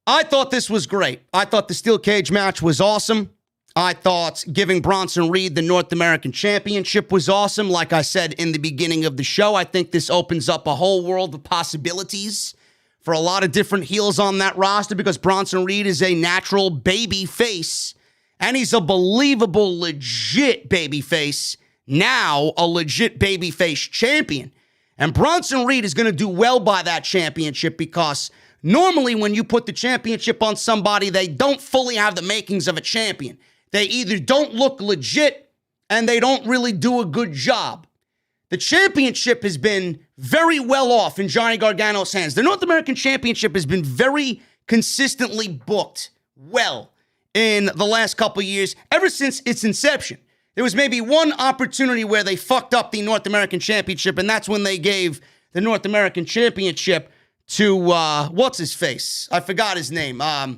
A: I thought this was great. I thought the steel cage match was awesome. I thought giving Bronson Reed the North American Championship was awesome. Like I said in the beginning of the show, I think this opens up a whole world of possibilities for a lot of different heels on that roster because Bronson Reed is a natural baby face, and he's a believable, legit baby face, now a legit baby face champion. And Bronson Reed is going to do well by that championship because normally when you put the championship on somebody, they don't fully have the makings of a champion. They either don't look legit and they don't really do a good job. The championship has been very well off in Johnny Gargano's hands. The North American Championship has been very consistently booked well in the last couple of years, ever since its inception. There was maybe one opportunity where they fucked up the North American Championship, and that's when they gave the North American Championship to, what's his face? I forgot his name. I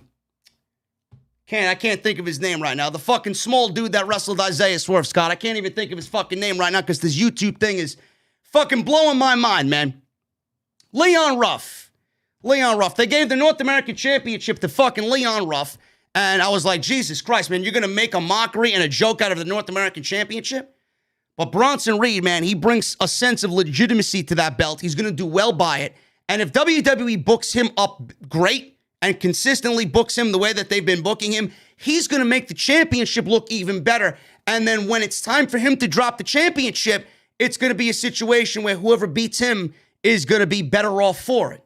A: can't think of his name right now. The fucking small dude that wrestled Isaiah Swerve, Scott. I can't even think of his fucking name right now because this YouTube thing is fucking blowing my mind, man. Leon Ruff. They gave the North American Championship to fucking Leon Ruff. And I was like, Jesus Christ, man, you're going to make a mockery and a joke out of the North American Championship? But Bronson Reed, man, he brings a sense of legitimacy to that belt. He's going to do well by it. And if WWE books him up great, and consistently books him the way that they've been booking him, he's going to make the championship look even better. And then when it's time for him to drop the championship, it's going to be a situation where whoever beats him is going to be better off for it.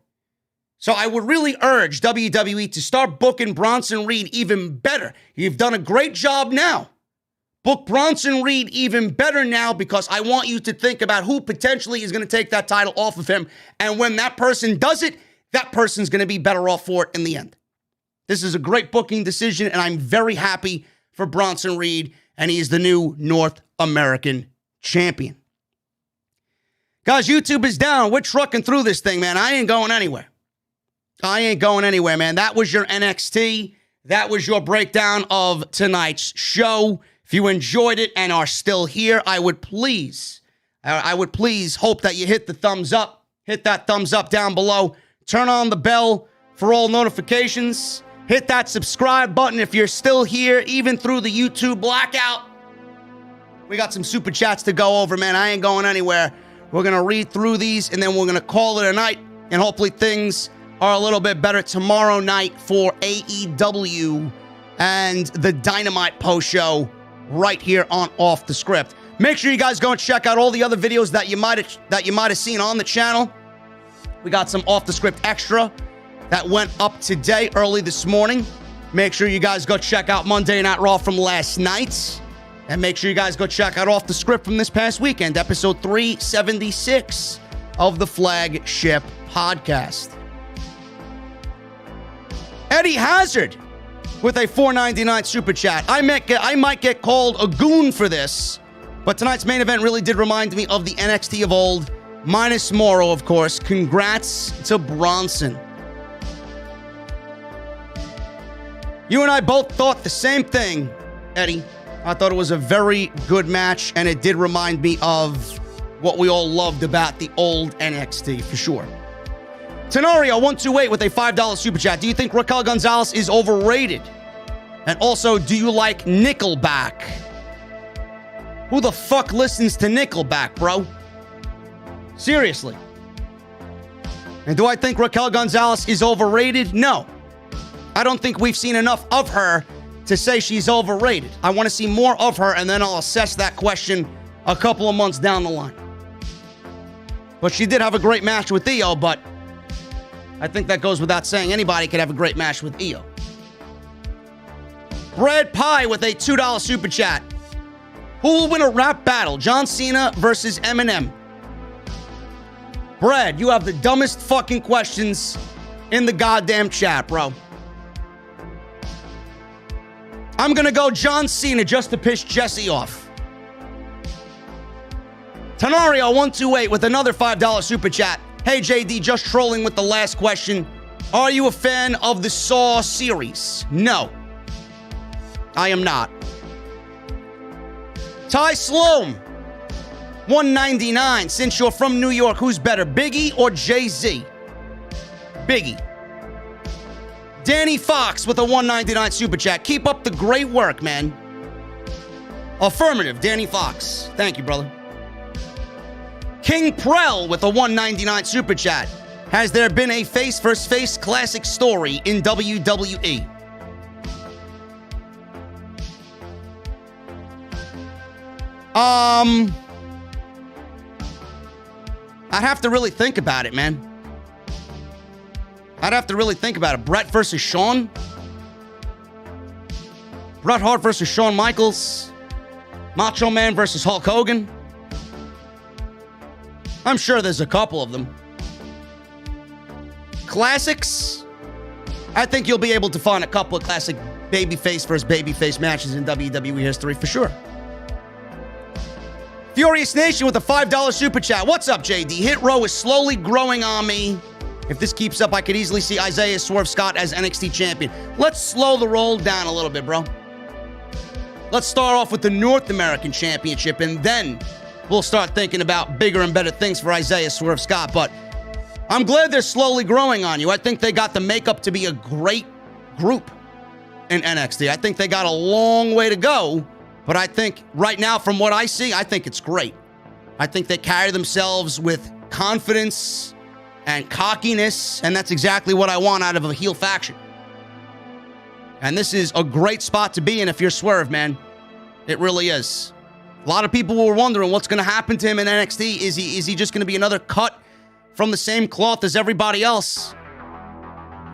A: So I would really urge WWE to start booking Bronson Reed even better. You've done a great job now. Book Bronson Reed even better now because I want you to think about who potentially is going to take that title off of him. And when that person does it, that person's going to be better off for it in the end. This is a great booking decision, and I'm very happy for Bronson Reed, and he is the new North American champion. Guys, YouTube is down. We're trucking through this thing, man. I ain't going anywhere. Man. That was your NXT. That was your breakdown of tonight's show. If you enjoyed it and are still here, I would please hope that you hit the thumbs up. Hit that thumbs up down below. Turn on the bell for all notifications. Hit that subscribe button if you're still here, even through the YouTube blackout. We got some super chats to go over, man. I ain't going anywhere. We're going to read through these, and then we're going to call it a night. And hopefully things are a little bit better tomorrow night for AEW and the Dynamite post show right here on Off the Script. Make sure you guys go and check out all the other videos that you might have seen on the channel. We got some Off the Script extra that went up today, early this morning. Make sure you guys go check out Monday Night Raw from last night. And make sure you guys go check out Off the Script from this past weekend, episode 376 of the flagship podcast. Eddie Hazard with a $4.99 super chat. I might get called a goon for this, but tonight's main event really did remind me of the NXT of old. Minus Morrow, of course. Congrats to Bronson. You and I both thought the same thing, Eddie. I thought it was a very good match, and it did remind me of what we all loved about the old NXT, for sure. Tenario128 with a $5 super chat. Do you think Raquel Gonzalez is overrated? And also, do you like Nickelback? Who the fuck listens to Nickelback, bro? Seriously. And do I think Raquel Gonzalez is overrated? No. I don't think we've seen enough of her to say she's overrated. I want to see more of her, and then I'll assess that question a couple of months down the line. But she did have a great match with Io, but I think that goes without saying. Anybody could have a great match with Io. Brad Pie with a $2 super chat. Who will win a rap battle? John Cena versus Eminem. Brad, you have the dumbest fucking questions in the goddamn chat, bro. I'm gonna go John Cena just to piss Jesse off. Tenario128 with another $5 super chat. Hey, JD, just trolling with the last question. Are you a fan of the Saw series? No. I am not. Ty Sloan, $1.99. Since you're from New York, who's better, Biggie or Jay-Z? Biggie. Danny Fox with a $1.99 super chat. Keep up the great work, man. Affirmative, Danny Fox. Thank you, brother. King Prell with a $1.99 super chat. Has there been a face versus face classic story in WWE? I'd have to really think about it, man. I'd have to really think about it. Bret versus Shawn? Bret Hart versus Shawn Michaels? Macho Man versus Hulk Hogan? I'm sure there's a couple of them. Classics? I think you'll be able to find a couple of classic babyface versus babyface matches in WWE history for sure. Furious Nation with a $5 super chat. What's up, JD? Hit Row is slowly growing on me. If this keeps up, I could easily see Isaiah Swerve Scott as NXT champion. Let's slow the roll down a little bit, bro. Let's start off with the North American Championship, and then we'll start thinking about bigger and better things for Isaiah Swerve Scott. But I'm glad they're slowly growing on you. I think they got the makeup to be a great group in NXT. I think they got a long way to go. But I think right now, from what I see, I think it's great. I think they carry themselves with confidence and cockiness, and that's exactly what I want out of a heel faction. And this is a great spot to be in if you're Swerve, man. It really is. A lot of people were wondering what's going to happen to him in NXT. Is he just going to be another cut from the same cloth as everybody else?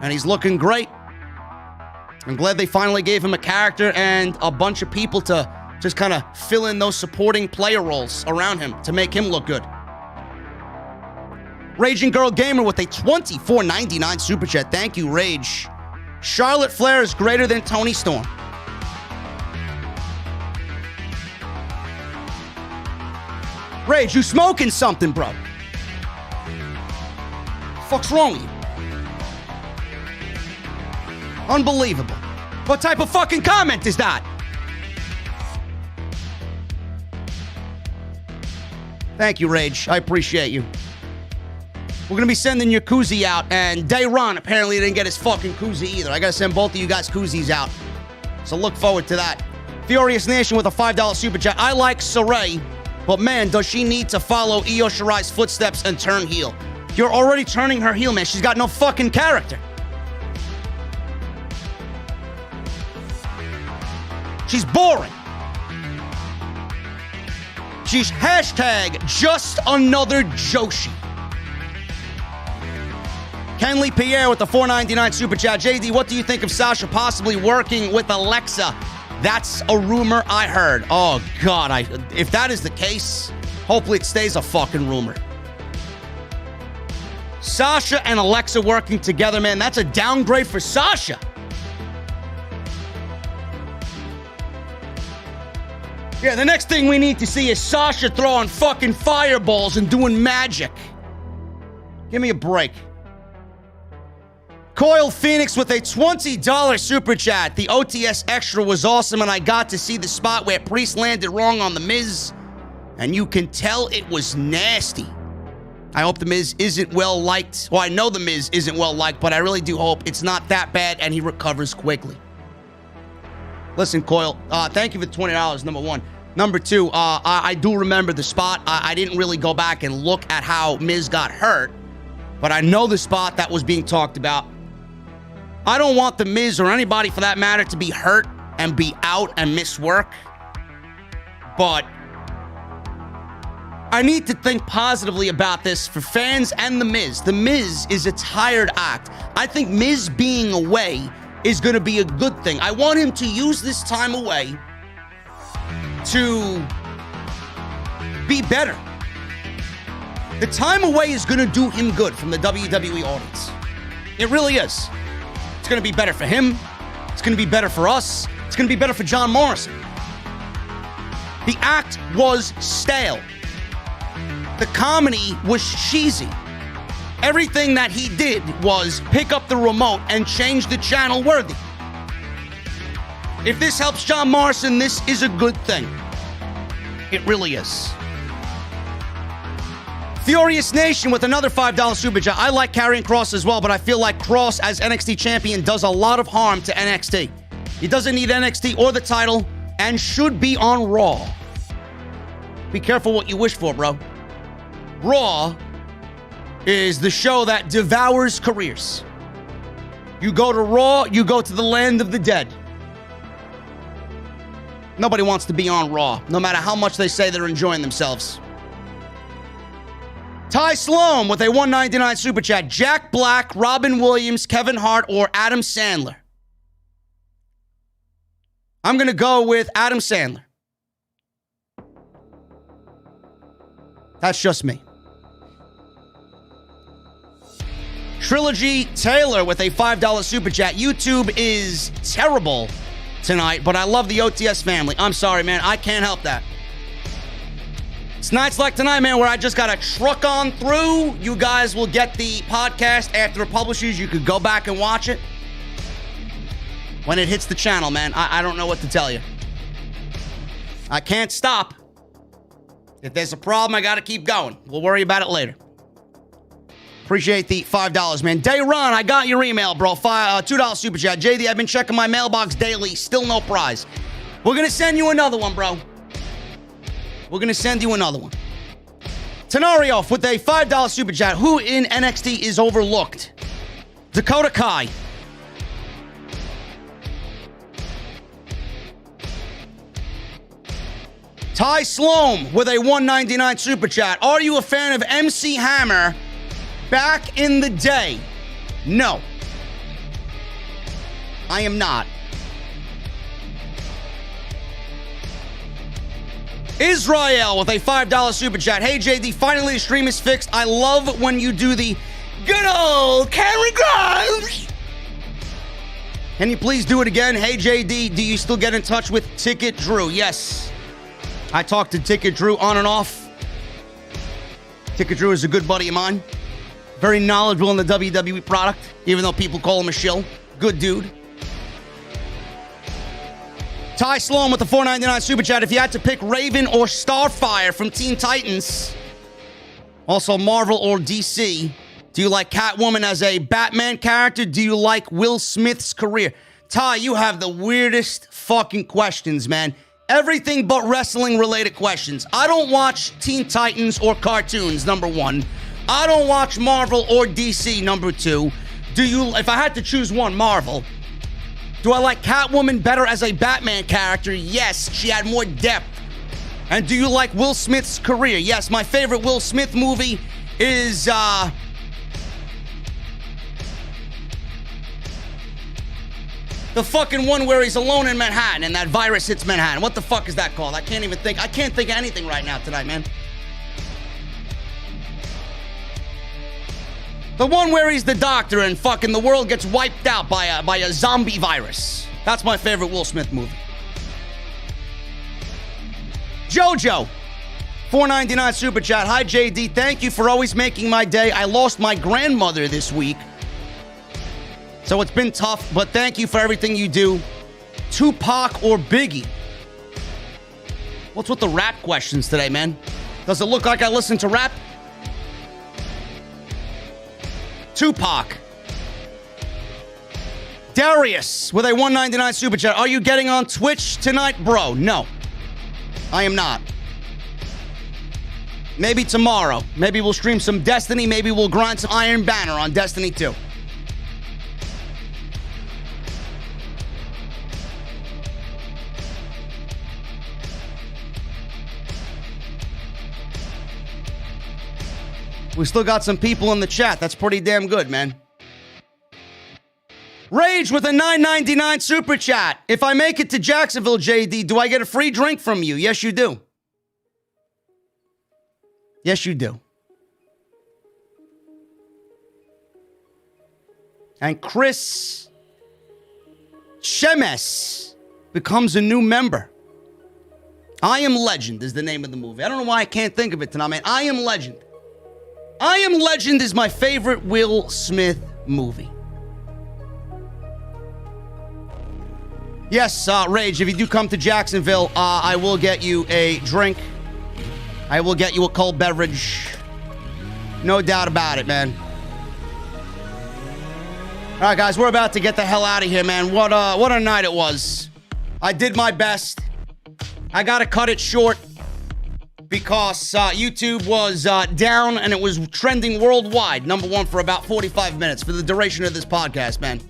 A: And he's looking great. I'm glad they finally gave him a character and a bunch of people to just kind of fill in those supporting player roles around him to make him look good. Raging Girl Gamer with a $24.99 super chat. Thank you, Rage. Charlotte Flair is greater than Toni Storm. Rage, you smoking something, bro? Fuck's wrong with you? Unbelievable. What type of fucking comment is that? Thank you, Rage. I appreciate you. We're going to be sending your koozie out, and Dayron apparently didn't get his fucking koozie either. I got to send both of you guys koozies out. So look forward to that. Furious Nation with a $5 super chat. I like Saray, but man, does she need to follow Io Shirai's footsteps and turn heel. You're already turning her heel, man. She's got no fucking character. She's boring. She's hashtag just another Joshi. Kenley Pierre with the $4.99 super chat. JD, what do you think of Sasha possibly working with Alexa? That's a rumor I heard. Oh, God. If that is the case, hopefully it stays a fucking rumor. Sasha and Alexa working together, man, that's a downgrade for Sasha. Yeah, the next thing we need to see is Sasha throwing fucking fireballs and doing magic. Give me a break. Coil Phoenix with a $20 super chat. The OTS Extra was awesome, and I got to see the spot where Priest landed wrong on The Miz, and you can tell it was nasty. I hope The Miz isn't well liked. Well, I know The Miz isn't well liked, but I really do hope it's not that bad and he recovers quickly. Listen, Coil, thank you for the $20, number one. Number two, I do remember the spot. I didn't really go back and look at how Miz got hurt, but I know the spot that was being talked about. I don't want The Miz or anybody for that matter to be hurt and be out and miss work, but I need to think positively about this for fans and The Miz. The Miz is a tired act. I think Miz being away is going to be a good thing. I want him to use this time away to be better. The time away is going to do him good from the WWE audience. It really is. It's going to be better for him. It's going to be better for us. It's going to be better for John Morrison. The act was stale. The comedy was cheesy. Everything that he did was pick up the remote and change the channel worthy. If this helps John Morrison, this is a good thing. It really is. Furious Nation with another $5 super chat. I like Karrion Kross as well, but I feel like Kross as NXT champion does a lot of harm to NXT. He doesn't need NXT or the title and should be on Raw. Be careful what you wish for, bro. Raw is the show that devours careers. You go to Raw, you go to the land of the dead. Nobody wants to be on Raw, no matter how much they say they're enjoying themselves. Ty Sloan with a $1.99 super chat. Jack Black, Robin Williams, Kevin Hart, or Adam Sandler? I'm going to go with Adam Sandler. That's just me. Trilogy Taylor with a $5 super chat. YouTube is terrible tonight, but I love the OTS family. I'm sorry, man. I can't help that. It's nights like tonight, man, where I just got to truck on through. You guys will get the podcast after it publishes. You could go back and watch it when it hits the channel, man. I don't know what to tell you. I can't stop. If there's a problem, I got to keep going. We'll worry about it later. Appreciate the $5, man. Day Run, I got your email, bro. $2 super chat. JD, I've been checking my mailbox daily. Still no prize. We're going to send you another one, bro. We're going to send you another one. Tenarioff with a $5 super chat. Who in NXT is overlooked? Dakota Kai. Ty Sloan with a $1.99 super chat. Are you a fan of MC Hammer back in the day? No. I am not. Israel with a $5 super chat. Hey, JD, finally the stream is fixed. I love when you do the good old Cameron Grimes. Can you please do it again? Hey, JD, do you still get in touch with Ticket Drew? Yes. I talk to Ticket Drew on and off. Ticket Drew is a good buddy of mine. Very knowledgeable in the WWE product, even though people call him a shill. Good dude. Ty Sloan with the $4.99 super chat. If you had to pick Raven or Starfire from Teen Titans, also Marvel or DC, do you like Catwoman as a Batman character? Do you like Will Smith's career? Ty, you have the weirdest fucking questions, man. Everything but wrestling-related questions. I don't watch Teen Titans or cartoons, number one. I don't watch Marvel or DC, number two. Do you, if I had to choose one, Marvel. Do I like Catwoman better as a Batman character? Yes, she had more depth. And do you like Will Smith's career? Yes, my favorite Will Smith movie is, the fucking one where he's alone in Manhattan and that virus hits Manhattan. What the fuck is that called? I can't think of anything right now tonight, man. The one where he's the doctor and fucking the world gets wiped out by a zombie virus. That's my favorite Will Smith movie. Jojo, $4.99 super chat. Hi, JD. Thank you for always making my day. I lost my grandmother this week, so it's been tough, but thank you for everything you do. Tupac or Biggie? What's with the rap questions today, man? Does it look like I listen to rap? Tupac. Darius with a $1.99 super chat. Are you getting on Twitch tonight, bro? No, I am not. Maybe tomorrow. Maybe we'll stream some Destiny. Maybe we'll grind some Iron Banner on Destiny 2. We still got some people in the chat. That's pretty damn good, man. Rage with a $9.99 super chat. If I make it to Jacksonville, JD, do I get a free drink from you? Yes, you do. Yes, you do. And Chris Shemes becomes a new member. I Am Legend is the name of the movie. I don't know why I can't think of it tonight, man. I Am Legend. I Am Legend is my favorite Will Smith movie. Yes, Rage, if you do come to Jacksonville, I will get you a drink. I will get you a cold beverage. No doubt about it, man. All right, guys, we're about to get the hell out of here, man. What a night it was. I did my best. I got to cut it short because YouTube was down and it was trending worldwide. #1 for about 45 minutes for the duration of this podcast, man.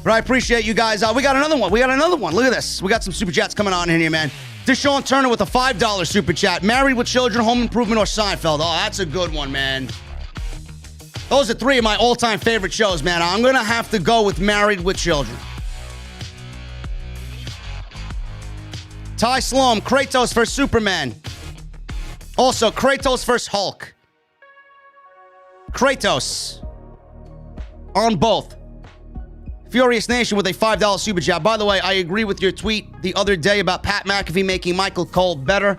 A: But I appreciate you guys. We got another one. Look at this. We got some super chats coming on in here, man. Deshaun Turner with a $5 super chat. Married with Children, Home Improvement, or Seinfeld? Oh, that's a good one, man. Those are 3 of my all-time favorite shows, man. I'm going to have to go with Married with Children. Ty Sloan, Kratos vs. Superman. Also, Kratos vs. Hulk. Kratos. On both. Furious Nation with a $5 super chat. By the way, I agree with your tweet the other day about Pat McAfee making Michael Cole better.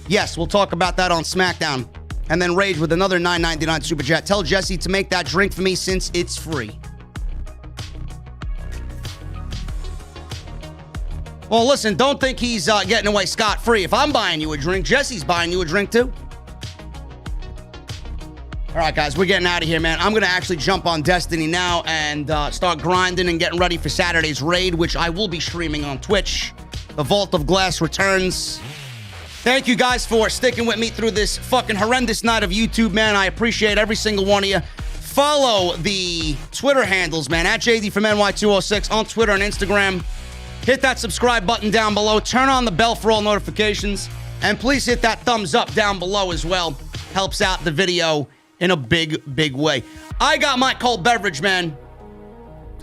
A: Yes, we'll talk about that on SmackDown. And then Rage with another $9.99 super chat. Tell Jesse to make that drink for me since it's free. Well, listen, don't think he's getting away scot-free. If I'm buying you a drink, Jesse's buying you a drink too. All right, guys, we're getting out of here, man. I'm going to actually jump on Destiny now and start grinding and getting ready for Saturday's raid, which I will be streaming on Twitch. The Vault of Glass returns. Thank you guys for sticking with me through this fucking horrendous night of YouTube, man. I appreciate every single one of you. Follow the Twitter handles, man, at JD from NY206 on Twitter and Instagram. Hit that subscribe button down below. Turn on the bell for all notifications. And please hit that thumbs up down below as well. Helps out the video in a big, big way. I got my cold beverage, man.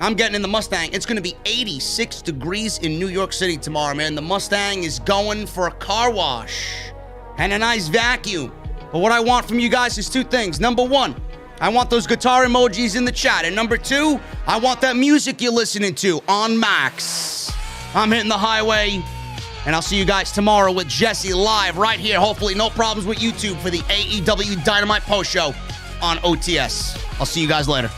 A: I'm getting in the Mustang. It's going to be 86 degrees in New York City tomorrow, man. The Mustang is going for a car wash and a nice vacuum. But what I want from you guys is 2 things. #1, I want those guitar emojis in the chat. And #2, I want that music you're listening to on max. I'm hitting the highway. And I'll see you guys tomorrow with Jesse live right here. Hopefully no problems with YouTube for the AEW Dynamite post show on OTS. I'll see you guys later.